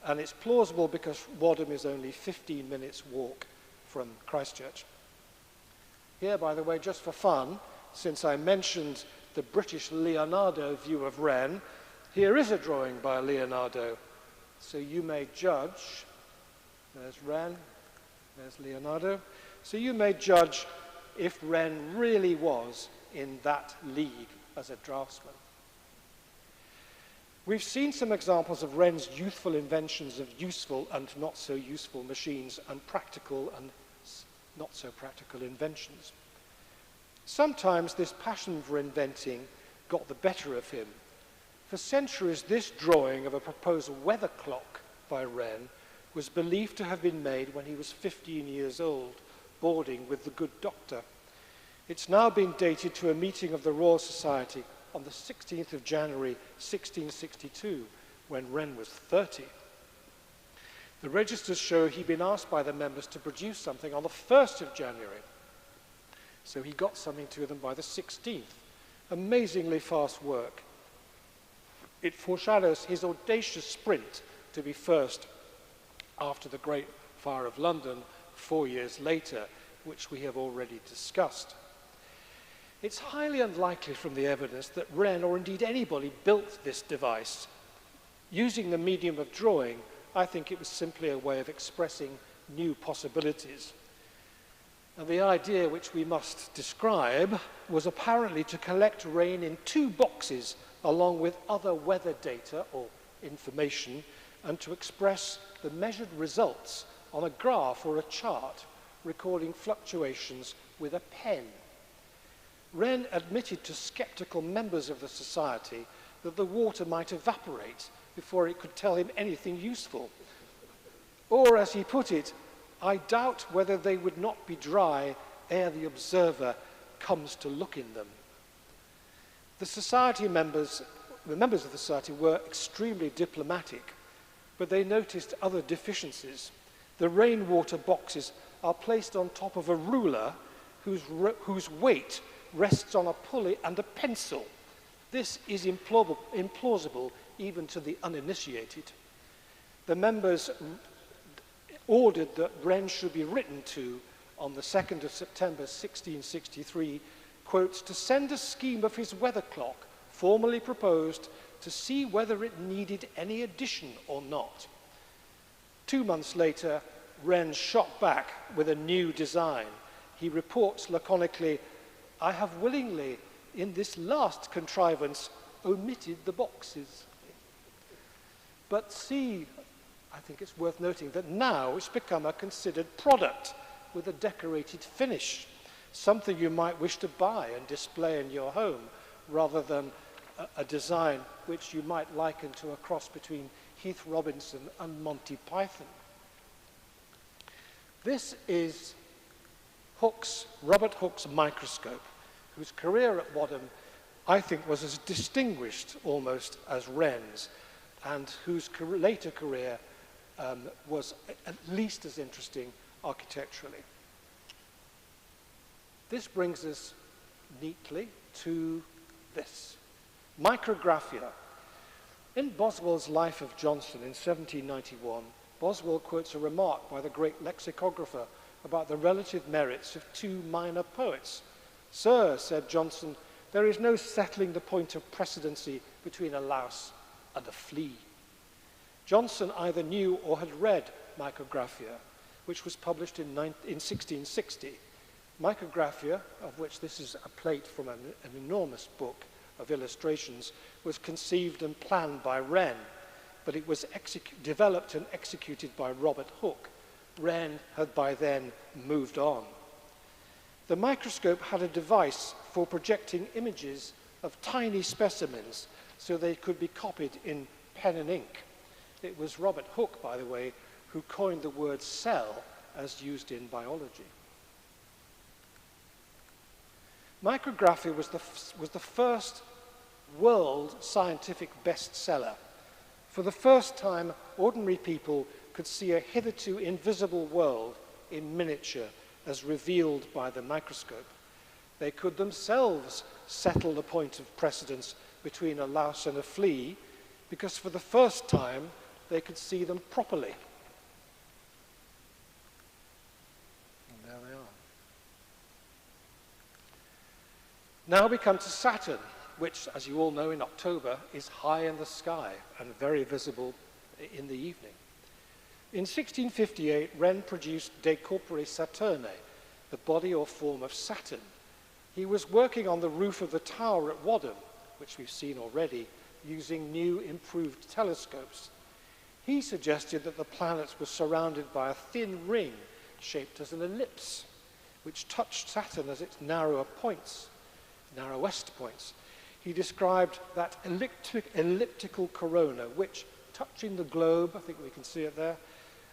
[SPEAKER 2] And it's plausible because Wadham is only 15 minutes walk from Christchurch. Here, by the way, just for fun, since I mentioned the British Leonardo view of Wren, here is a drawing by Leonardo. So you may judge, there's Wren, there's Leonardo. So you may judge if Wren really was in that league as a draftsman. We've seen some examples of Wren's youthful inventions of useful and not so useful machines and practical and not so practical inventions. Sometimes this passion for inventing got the better of him. For centuries, this drawing of a proposed weather clock by Wren was believed to have been made when he was 15 years old, boarding with the good doctor. It's now been dated to a meeting of the Royal Society on the 16th of January 1662, when Wren was 30. The registers show he'd been asked by the members to produce something on the 1st of January. So he got something to them by the 16th. Amazingly fast work. It foreshadows his audacious sprint to be first after the Great Fire of London 4 years later, which we have already discussed. It's highly unlikely from the evidence that Wren, or indeed anybody, built this device. Using the medium of drawing, I think it was simply a way of expressing new possibilities. And the idea which we must describe was apparently to collect rain in 2 boxes along with other weather data or information, and to express the measured results on a graph or a chart recording fluctuations with a pen. Wren admitted to skeptical members of the society that the water might evaporate before it could tell him anything useful. Or, as he put it, I doubt whether they would not be dry ere the observer comes to look in them. The members of the society were extremely diplomatic, but they noticed other deficiencies. The rainwater boxes are placed on top of a ruler whose weight rests on a pulley and a pencil. This is implausible even to the uninitiated. The members ordered that Wren should be written to on the 2nd of September 1663, quote, to send a scheme of his weather clock formally proposed to see whether it needed any addition or not. 2 months later, Wren shot back with a new design. He reports laconically, I have willingly, in this last contrivance, omitted the boxes. But see, I think it's worth noting that now it's become a considered product with a decorated finish, something you might wish to buy and display in your home, rather than a design which you might liken to a cross between Heath Robinson and Monty Python. This is Robert Hooke's microscope, whose career at Wadham, I think, was as distinguished almost as Wren's, and whose later career was at least as interesting architecturally. This brings us neatly to this. Micrographia. In Boswell's Life of Johnson in 1791, Boswell quotes a remark by the great lexicographer about the relative merits of 2 minor poets. Sir, said Johnson, there is no settling the point of precedency between a louse and a flea. Johnson either knew or had read Micrographia, which was published in 1660. Micrographia, of which this is a plate from an enormous book of illustrations, was conceived and planned by Wren, but it was developed and executed by Robert Hooke. Wren had by then moved on. The microscope had a device for projecting images of tiny specimens so they could be copied in pen and ink. It was Robert Hooke, by the way, who coined the word cell as used in biology. Micrographia was the first world scientific bestseller. For the first time, ordinary people could see a hitherto invisible world in miniature as revealed by the microscope. They could themselves settle the point of precedence between a louse and a flea, because for the first time they could see them properly. And there they are. Now we come to Saturn, which, as you all know, in October is high in the sky and very visible in the evening. In 1658, Wren produced De Corpore Saturnae, the body or form of Saturn. He was working on the roof of the tower at Wadham, which we've seen already, using new improved telescopes. He suggested that the planets were surrounded by a thin ring shaped as an ellipse, which touched Saturn as its narrowest points. He described that elliptical corona, which, touching the globe, I think we can see it there,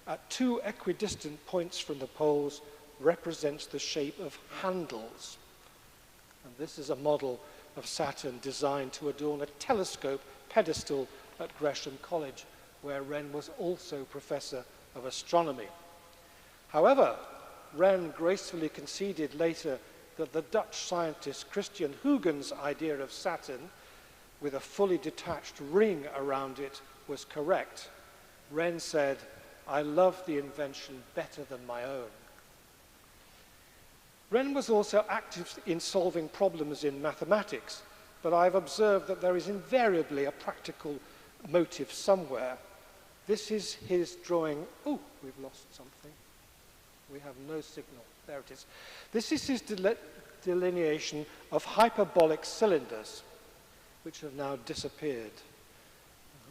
[SPEAKER 2] at two equidistant points from the poles, represents the shape of handles. And this is a model of Saturn designed to adorn a telescope pedestal at Wren College, where Wren was also professor of astronomy. However, Wren gracefully conceded later that the Dutch scientist Christian Huygens' idea of Saturn, with a fully detached ring around it, was correct. Wren said, "I love the invention better than my own." Wren was also active in solving problems in mathematics, but I've observed that there is invariably a practical motive somewhere. This is his drawing. Oh, we've lost something. We have no signal. There it is. This is his delineation of hyperbolic cylinders, which have now disappeared.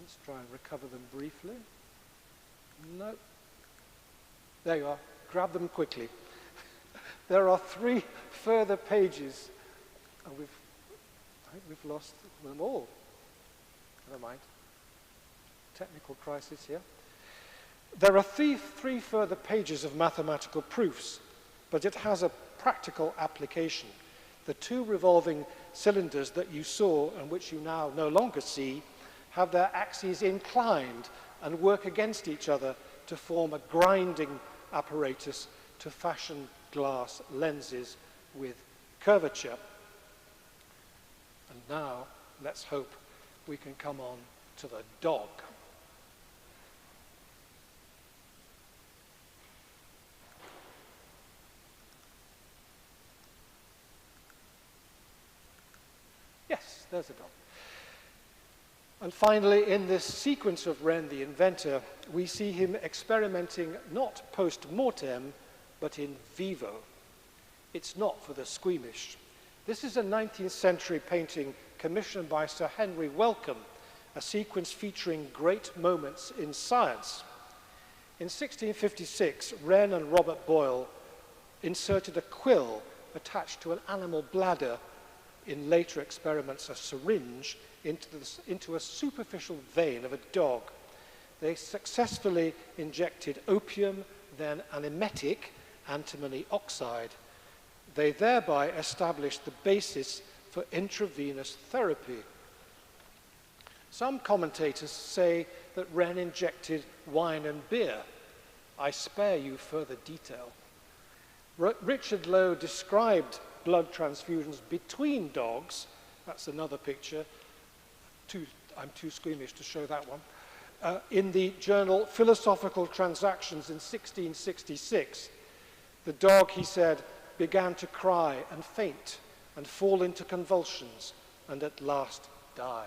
[SPEAKER 2] Let's try and recover them briefly. No. There you are. Grab them quickly. There are 3 further pages. Oh, I think we've lost them all. Never mind. Technical crisis here. There are three further pages of mathematical proofs, but it has a practical application. The 2 revolving cylinders that you saw and which you now no longer see have their axes inclined and work against each other to form a grinding apparatus to fashion glass lenses with curvature. And now, let's hope we can come on to the dog. Yes, there's a dog. And finally, in this sequence of Wren the inventor, we see him experimenting not post-mortem, but in vivo. It's not for the squeamish. This is a 19th century painting commissioned by Sir Henry Wellcome, a sequence featuring great moments in science. In 1656, Wren and Robert Boyle inserted a quill attached to an animal bladder, in later experiments a syringe, into a superficial vein of a dog. They successfully injected opium, then an emetic, antimony oxide. They thereby established the basis for intravenous therapy. Some commentators say that Wren injected wine and beer. I spare you further detail. Richard Lowe described blood transfusions between dogs. That's another picture. I'm too squeamish to show that one. In the journal Philosophical Transactions in 1666, the dog, he said, began to cry and faint and fall into convulsions and at last die.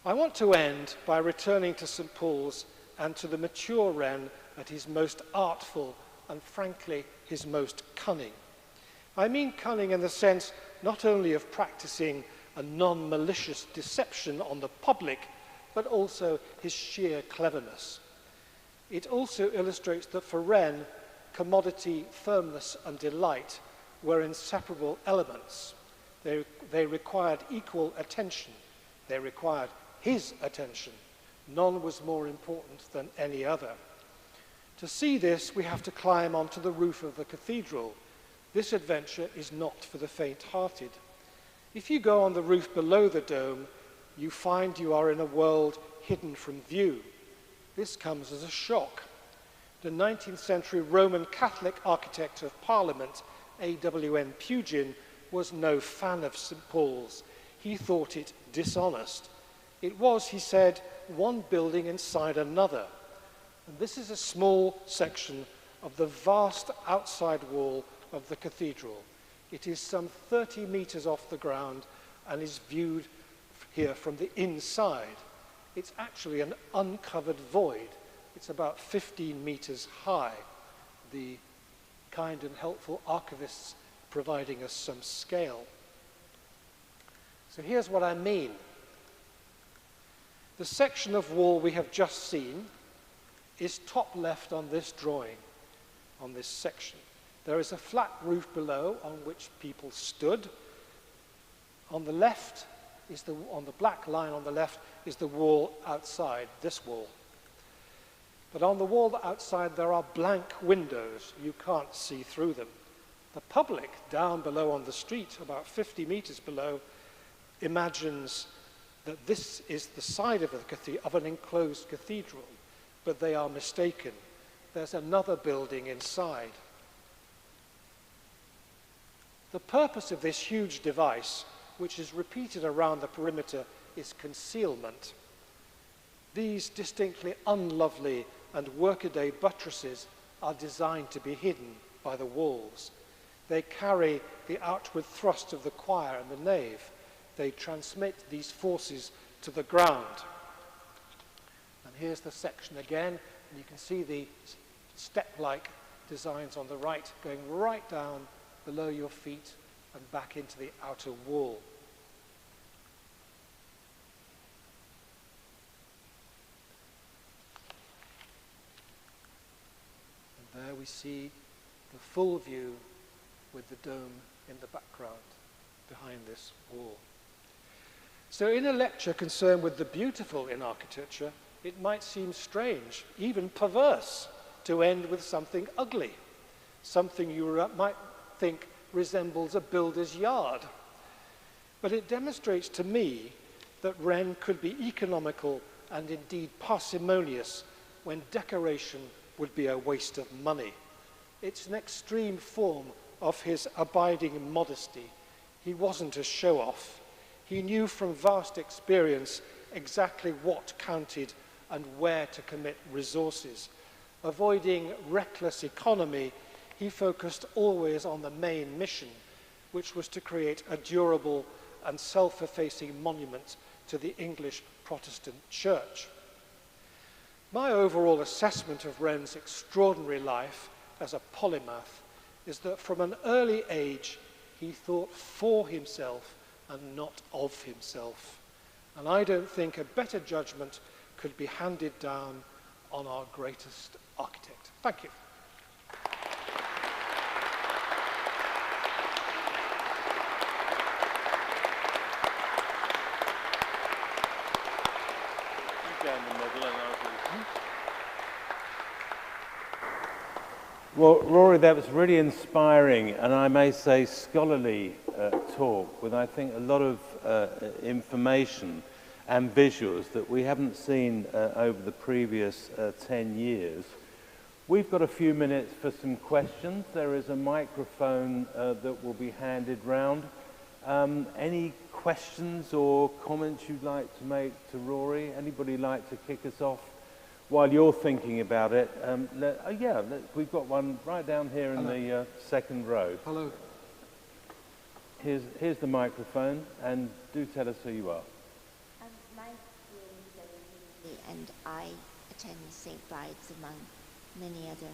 [SPEAKER 2] I want to end by returning to St. Paul's and to the mature Wren at his most artful and frankly his most cunning. I mean cunning in the sense not only of practicing a non-malicious deception on the public, but also his sheer cleverness. It also illustrates that for Wren, commodity, firmness, and delight were inseparable elements. They required equal attention. They required his attention. None was more important than any other. To see this, we have to climb onto the roof of the cathedral. This adventure is not for the faint-hearted. If you go on the roof below the dome, you find you are in a world hidden from view. This comes as a shock. The 19th century Roman Catholic architect of Parliament, A.W.N. Pugin, was no fan of St. Paul's. He thought it dishonest. It was, he said, one building inside another. And this is a small section of the vast outside wall of the cathedral. It is some 30 meters off the ground and is viewed here from the inside. It's actually an uncovered void. It's about 15 meters high. The kind and helpful archivists providing us some scale. So here's what I mean. The section of wall we have just seen is top left on this drawing, on this section. There is a flat roof below on which people stood. On the left is on the black line on the left is the wall outside, this wall. But on the wall outside there are blank windows. You can't see through them. The public down below on the street, about 50 meters below, imagines that this is the side of an enclosed cathedral, but they are mistaken. There's another building inside. The purpose of this huge device, which is repeated around the perimeter, is concealment. These distinctly unlovely and workaday buttresses are designed to be hidden by the walls. They carry the outward thrust of the choir and the nave. They transmit these forces to the ground. And here's the section again, and you can see the step-like designs on the right going right down below your feet and back into the outer wall. And there we see the full view with the dome in the background behind this wall. So in a lecture concerned with the beautiful in architecture, it might seem strange, even perverse, to end with something ugly, something you might think resembles a builder's yard. But it demonstrates to me that Wren could be economical and indeed parsimonious when decoration would be a waste of money. It's an extreme form of his abiding modesty. He wasn't a show-off. He knew from vast experience exactly what counted and where to commit resources. Avoiding reckless economy, he focused always on the main mission, which was to create a durable and self-effacing monument to the English Protestant Church. My overall assessment of Wren's extraordinary life as a polymath is that from an early age he thought for himself and not of himself. And I don't think a better judgment could be handed down on our greatest architect. Thank you.
[SPEAKER 1] Well, Rory, that was really inspiring and I may say scholarly talk with, I think, a lot of information and visuals that we haven't seen over the previous 10 years. We've got a few minutes for some questions. There is a microphone that will be handed round. Any questions or comments you'd like to make to Rory? Anybody like to kick us off? While you're thinking about it, we've got one right down here in the second row.
[SPEAKER 2] Hello.
[SPEAKER 1] Here's the microphone, and do tell us who you are.
[SPEAKER 3] My name is Rory, and I attend St. Bride's among many other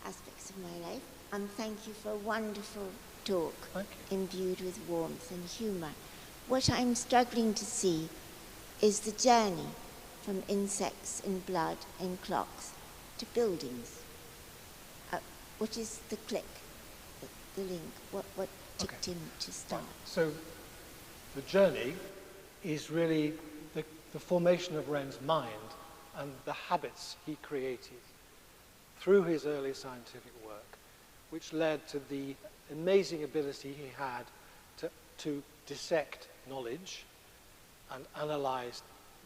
[SPEAKER 3] aspects of my life. And thank you for a wonderful talk, imbued with warmth and humour. What I'm struggling to see is the journey from insects in blood in clocks to buildings. What is the click, the link? What ticked him to start?
[SPEAKER 2] So the journey is really the formation of Wren's mind and the habits he created through his early scientific work, which led to the amazing ability he had to dissect knowledge and analyze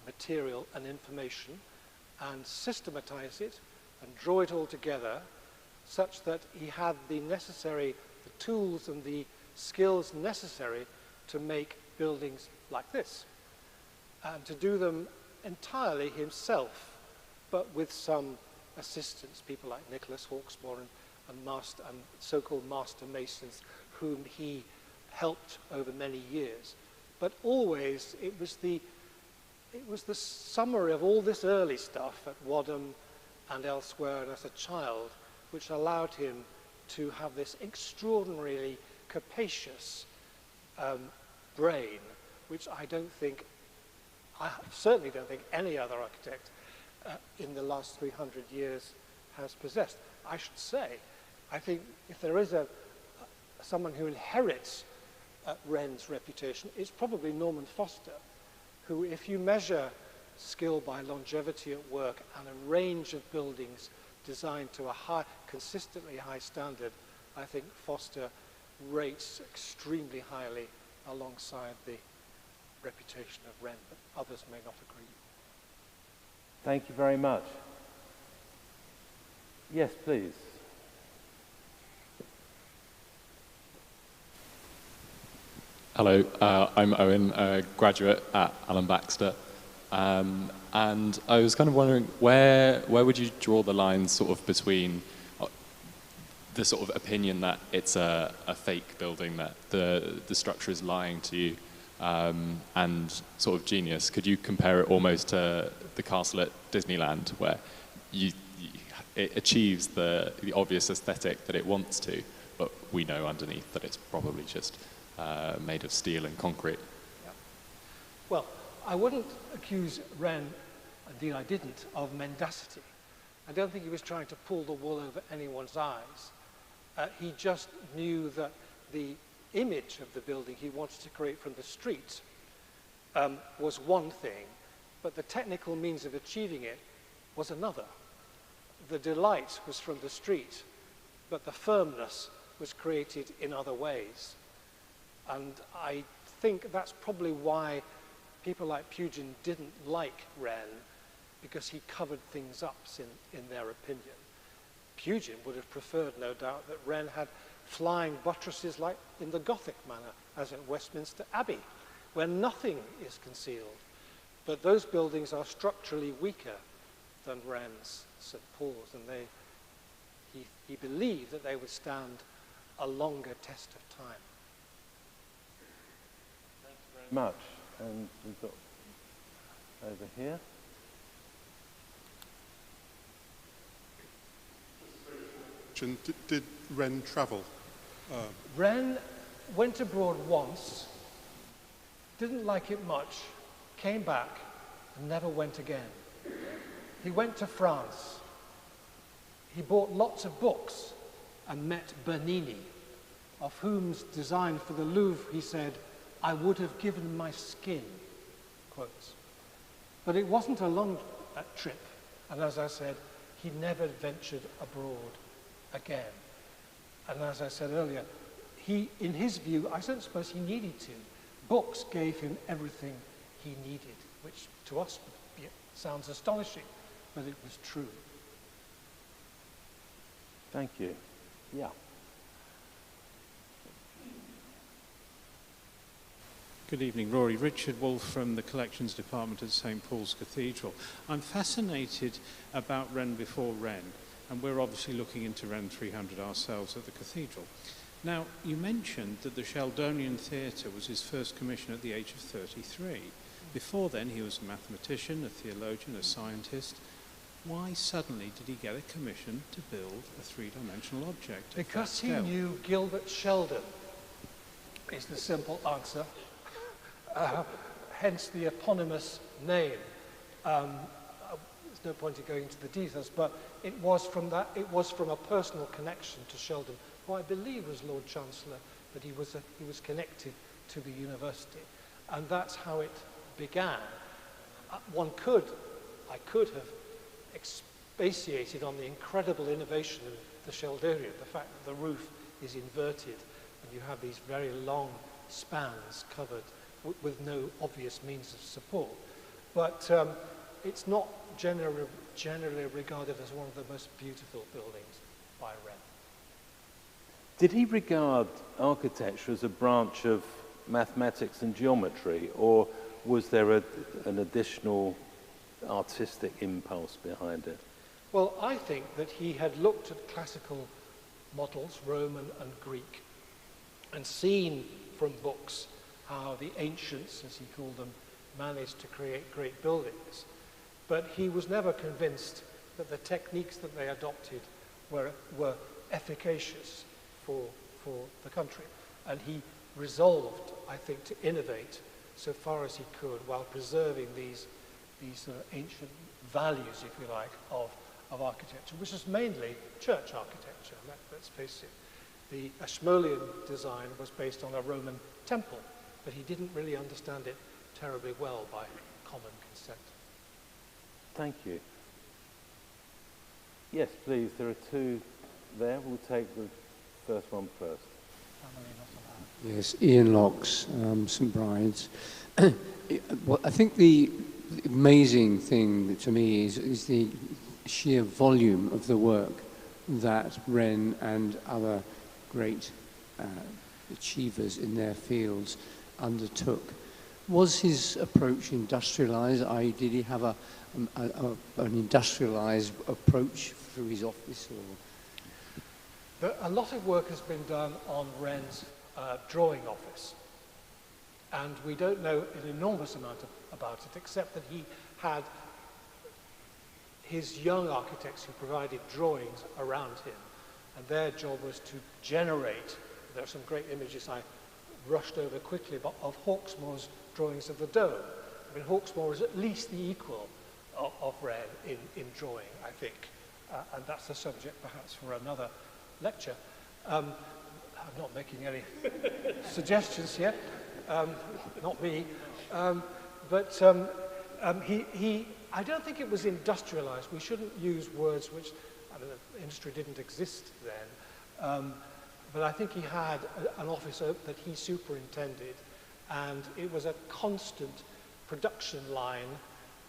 [SPEAKER 2] material and information and systematize it and draw it all together such that he had the tools and the skills necessary to make buildings like this, and to do them entirely himself, but with some assistance, people like Nicholas Hawksmoor and so-called master masons whom he helped over many years. But always it was the summary of all this early stuff at Wadham and elsewhere and as a child which allowed him to have this extraordinarily capacious brain which I certainly don't think any other architect in the last 300 years has possessed. I should say, I think if there is someone who inherits Wren's reputation, it's probably Norman Foster, who, if you measure skill by longevity at work and a range of buildings designed to a consistently high standard, I think Foster rates extremely highly alongside the reputation of Wren, but others may not agree.
[SPEAKER 1] Thank you very much. Yes, please.
[SPEAKER 4] Hello, I'm Owen, a graduate at Alan Baxter, and I was kind of wondering where would you draw the line sort of between the sort of opinion that it's a fake building, that the structure is lying to you, and sort of genius? Could you compare it almost to the castle at Disneyland, where it achieves the obvious aesthetic that it wants to, but we know underneath that it's probably just made of steel and concrete?
[SPEAKER 2] Yeah. Well, I wouldn't accuse Wren, indeed I didn't, of mendacity. I don't think he was trying to pull the wool over anyone's eyes. He just knew that the image of the building he wanted to create from the street was one thing, but the technical means of achieving it was another. The delight was from the street, but the firmness was created in other ways. And I think that's probably why people like Pugin didn't like Wren, because he covered things up in their opinion. Pugin would have preferred, no doubt, that Wren had flying buttresses like in the Gothic manner, as at Westminster Abbey, where nothing is concealed. But those buildings are structurally weaker than Wren's St. Paul's, and he believed that they would stand a longer test of time.
[SPEAKER 1] Much, and we've got over here.
[SPEAKER 5] Did Wren travel?
[SPEAKER 2] Wren went abroad once, didn't like it much, came back, and never went again. He went to France. He bought lots of books and met Bernini, of whom's design for the Louvre, he said, "I would have given my skin," quotes. But it wasn't a long trip, and as I said, he never ventured abroad again. And as I said earlier, in his view, I don't suppose he needed to. Books gave him everything he needed, which to us sounds astonishing, but it was true.
[SPEAKER 1] Thank you. Yeah.
[SPEAKER 6] Good evening, Rory. Richard Wolfe from the Collections Department at St. Paul's Cathedral. I'm fascinated about Wren before Wren, and we're obviously looking into Wren 300 ourselves at the Cathedral. Now, you mentioned that the Sheldonian Theatre was his first commission at the age of 33. Before then, he was a mathematician, a theologian, a scientist. Why suddenly did he get a commission to build a three-dimensional object?
[SPEAKER 2] Because he knew Gilbert Sheldon, is the simple answer. Hence the eponymous name. There's no point in going into the details, but it was from a personal connection to Sheldon, who I believe was Lord Chancellor, but he was connected to the university, and that's how it began. I could have expatiated on the incredible innovation of the Sheldonian, the fact that the roof is inverted and you have these very long spans covered with no obvious means of support. But it's not generally regarded as one of the most beautiful buildings by Wren.
[SPEAKER 1] Did he regard architecture as a branch of mathematics and geometry, or was there an additional artistic impulse behind it?
[SPEAKER 2] Well, I think that he had looked at classical models, Roman and Greek, and seen from books how the ancients, as he called them, managed to create great buildings. But he was never convinced that the techniques that they adopted were efficacious for the country. And he resolved, I think, to innovate so far as he could while preserving these sort of ancient values, if you like, of architecture, which is mainly church architecture, let's face it. The Ashmolean design was based on a Roman temple, but he didn't really understand it terribly well by common consent.
[SPEAKER 1] Thank you. Yes, please, there are two there. We'll take the first one first.
[SPEAKER 7] Yes, Ian Locke's St Bride's. Well, I think the amazing thing to me is the sheer volume of the work that Wren and other great achievers in their fields undertook. Was his approach industrialised? I.e., did he have an industrialised approach through his office? Or?
[SPEAKER 2] A lot of work has been done on Wren's drawing office, and we don't know an enormous amount about it, except that he had his young architects who provided drawings around him, and their job was to generate, there are some great images I rushed over quickly, but of Hawksmoor's drawings of the dome. I mean, Hawksmoor is at least the equal of Wren in drawing, I think, and that's the subject perhaps for another lecture. I'm not making any suggestions here, not me, but I don't think it was industrialized. We shouldn't use words which, I mean, the industry didn't exist then, but I think he had an office that he superintended, and it was a constant production line,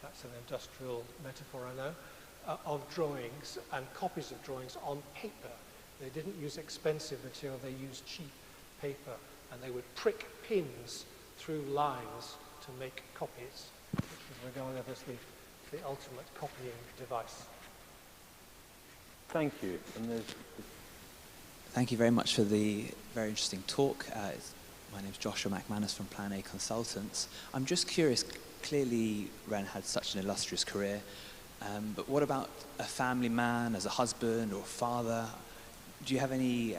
[SPEAKER 2] that's an industrial metaphor I know, of drawings and copies of drawings on paper. They didn't use expensive material, they used cheap paper, and they would prick pins through lines to make copies, which was regarded as the ultimate copying device.
[SPEAKER 1] Thank you. And
[SPEAKER 8] thank you very much for the very interesting talk. My name is Joshua McManus from Plan A Consultants. I'm just curious, clearly Wren had such an illustrious career, but what about a family man, as a husband or father? Do you have any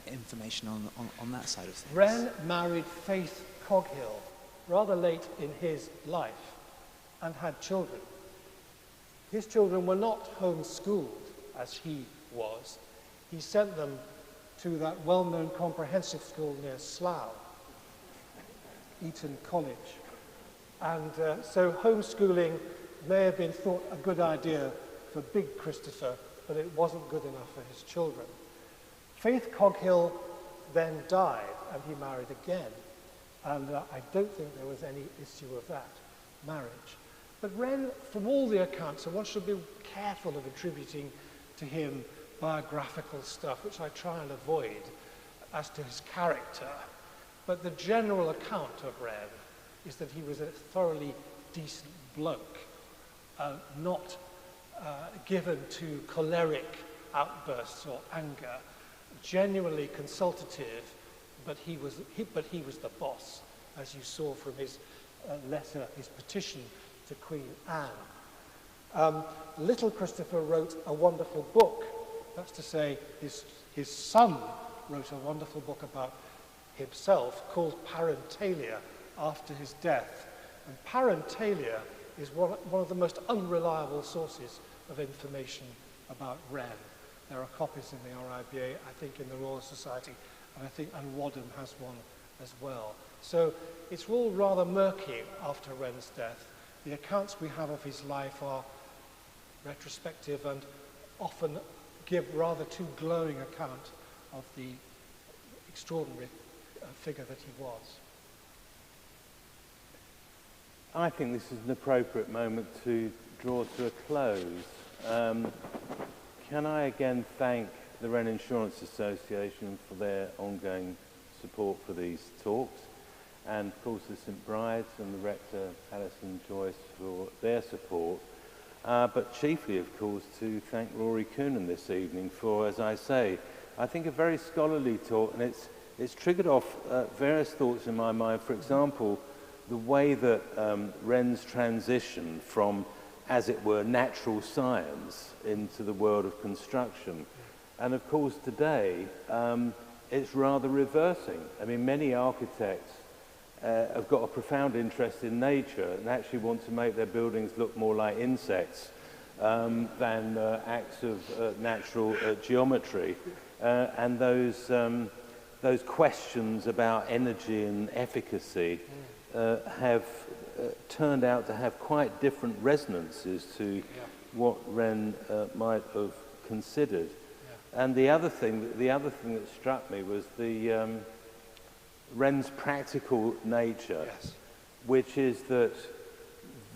[SPEAKER 8] information on that side of things?
[SPEAKER 2] Wren married Faith Coghill rather late in his life and had children. His children were not homeschooled as he was. He sent them to that well-known comprehensive school near Slough, Eton College. And so homeschooling may have been thought a good idea for big Christopher, but it wasn't good enough for his children. Faith Coghill then died, and he married again. And I don't think there was any issue of that marriage. But Wren, from all the accounts, and one should be careful of attributing to him biographical stuff, which I try and avoid, as to his character. But the general account of Wren is that he was a thoroughly decent bloke, not given to choleric outbursts or anger, genuinely consultative, but he was the boss, as you saw from his letter, his petition to Queen Anne. Little Christopher wrote a wonderful book. That's to say, his son wrote a wonderful book about himself called Parentalia after his death. And Parentalia is one of the most unreliable sources of information about Wren. There are copies in the RIBA, I think in the Royal Society, and Wadham has one as well. So it's all rather murky after Wren's death. The accounts we have of his life are retrospective and often give rather too glowing account of the extraordinary figure that he was.
[SPEAKER 1] I think this is an appropriate moment to draw to a close. Can I again thank the Wren Insurance Association for their ongoing support for these talks, and of course the St Bride's and the Rector Alison Joyce for their support, but chiefly of course to thank Rory Coonan this evening for, as I say, I think a very scholarly talk, and it's triggered off various thoughts in my mind. For example, the way that Wren's transition from, as it were, natural science into the world of construction. And of course today, it's rather reversing. I mean, many architects have got a profound interest in nature and actually want to make their buildings look more like insects than acts of natural geometry. And those questions about energy and efficacy have turned out to have quite different resonances to what Wren might have considered. And the other thing that struck me was the Wren's practical nature, which is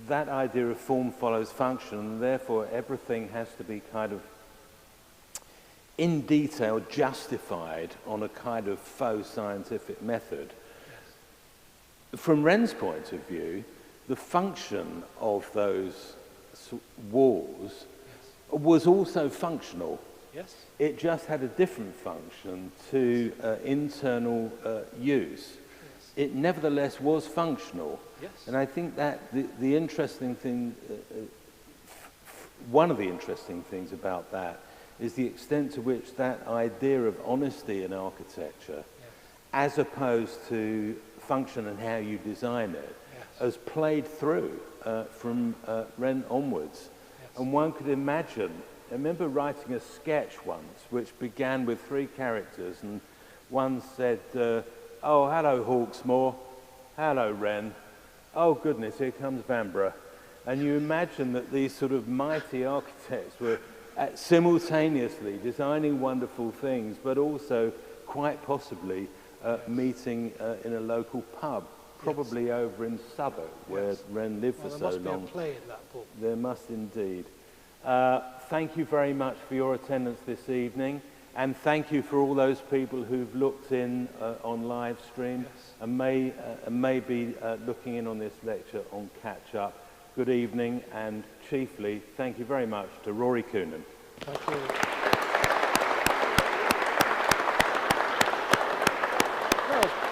[SPEAKER 1] that idea of form follows function, and therefore everything has to be kind of in detail justified on a kind of faux scientific method. From Wren's point of view, the function of those walls was also functional.
[SPEAKER 2] Yes.
[SPEAKER 1] It just had a different function to internal use. It nevertheless was functional.
[SPEAKER 2] Yes.
[SPEAKER 1] And I think that the interesting thing, one of the interesting things about that is the extent to which that idea of honesty in architecture, as opposed to function and how you design it, has played through from Wren onwards. And one could imagine, I remember writing a sketch once which began with 3 characters, and one said, oh, hello Hawksmoor, hello Wren, oh goodness, here comes Vanbrugh. And you imagine that these sort of mighty architects were simultaneously designing wonderful things, but also quite possibly meeting in a local pub, probably over in Southwark, where Wren lived for so long.
[SPEAKER 2] There must be a play in that book.
[SPEAKER 1] There must indeed. Thank you very much for your attendance this evening, and thank you for all those people who've looked in on live stream and may be looking in on this lecture on Catch Up. Good evening, and chiefly, thank you very much to Rory Coonan.
[SPEAKER 2] Thank you.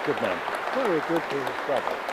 [SPEAKER 1] Good man.
[SPEAKER 2] Very good.
[SPEAKER 1] Bravo.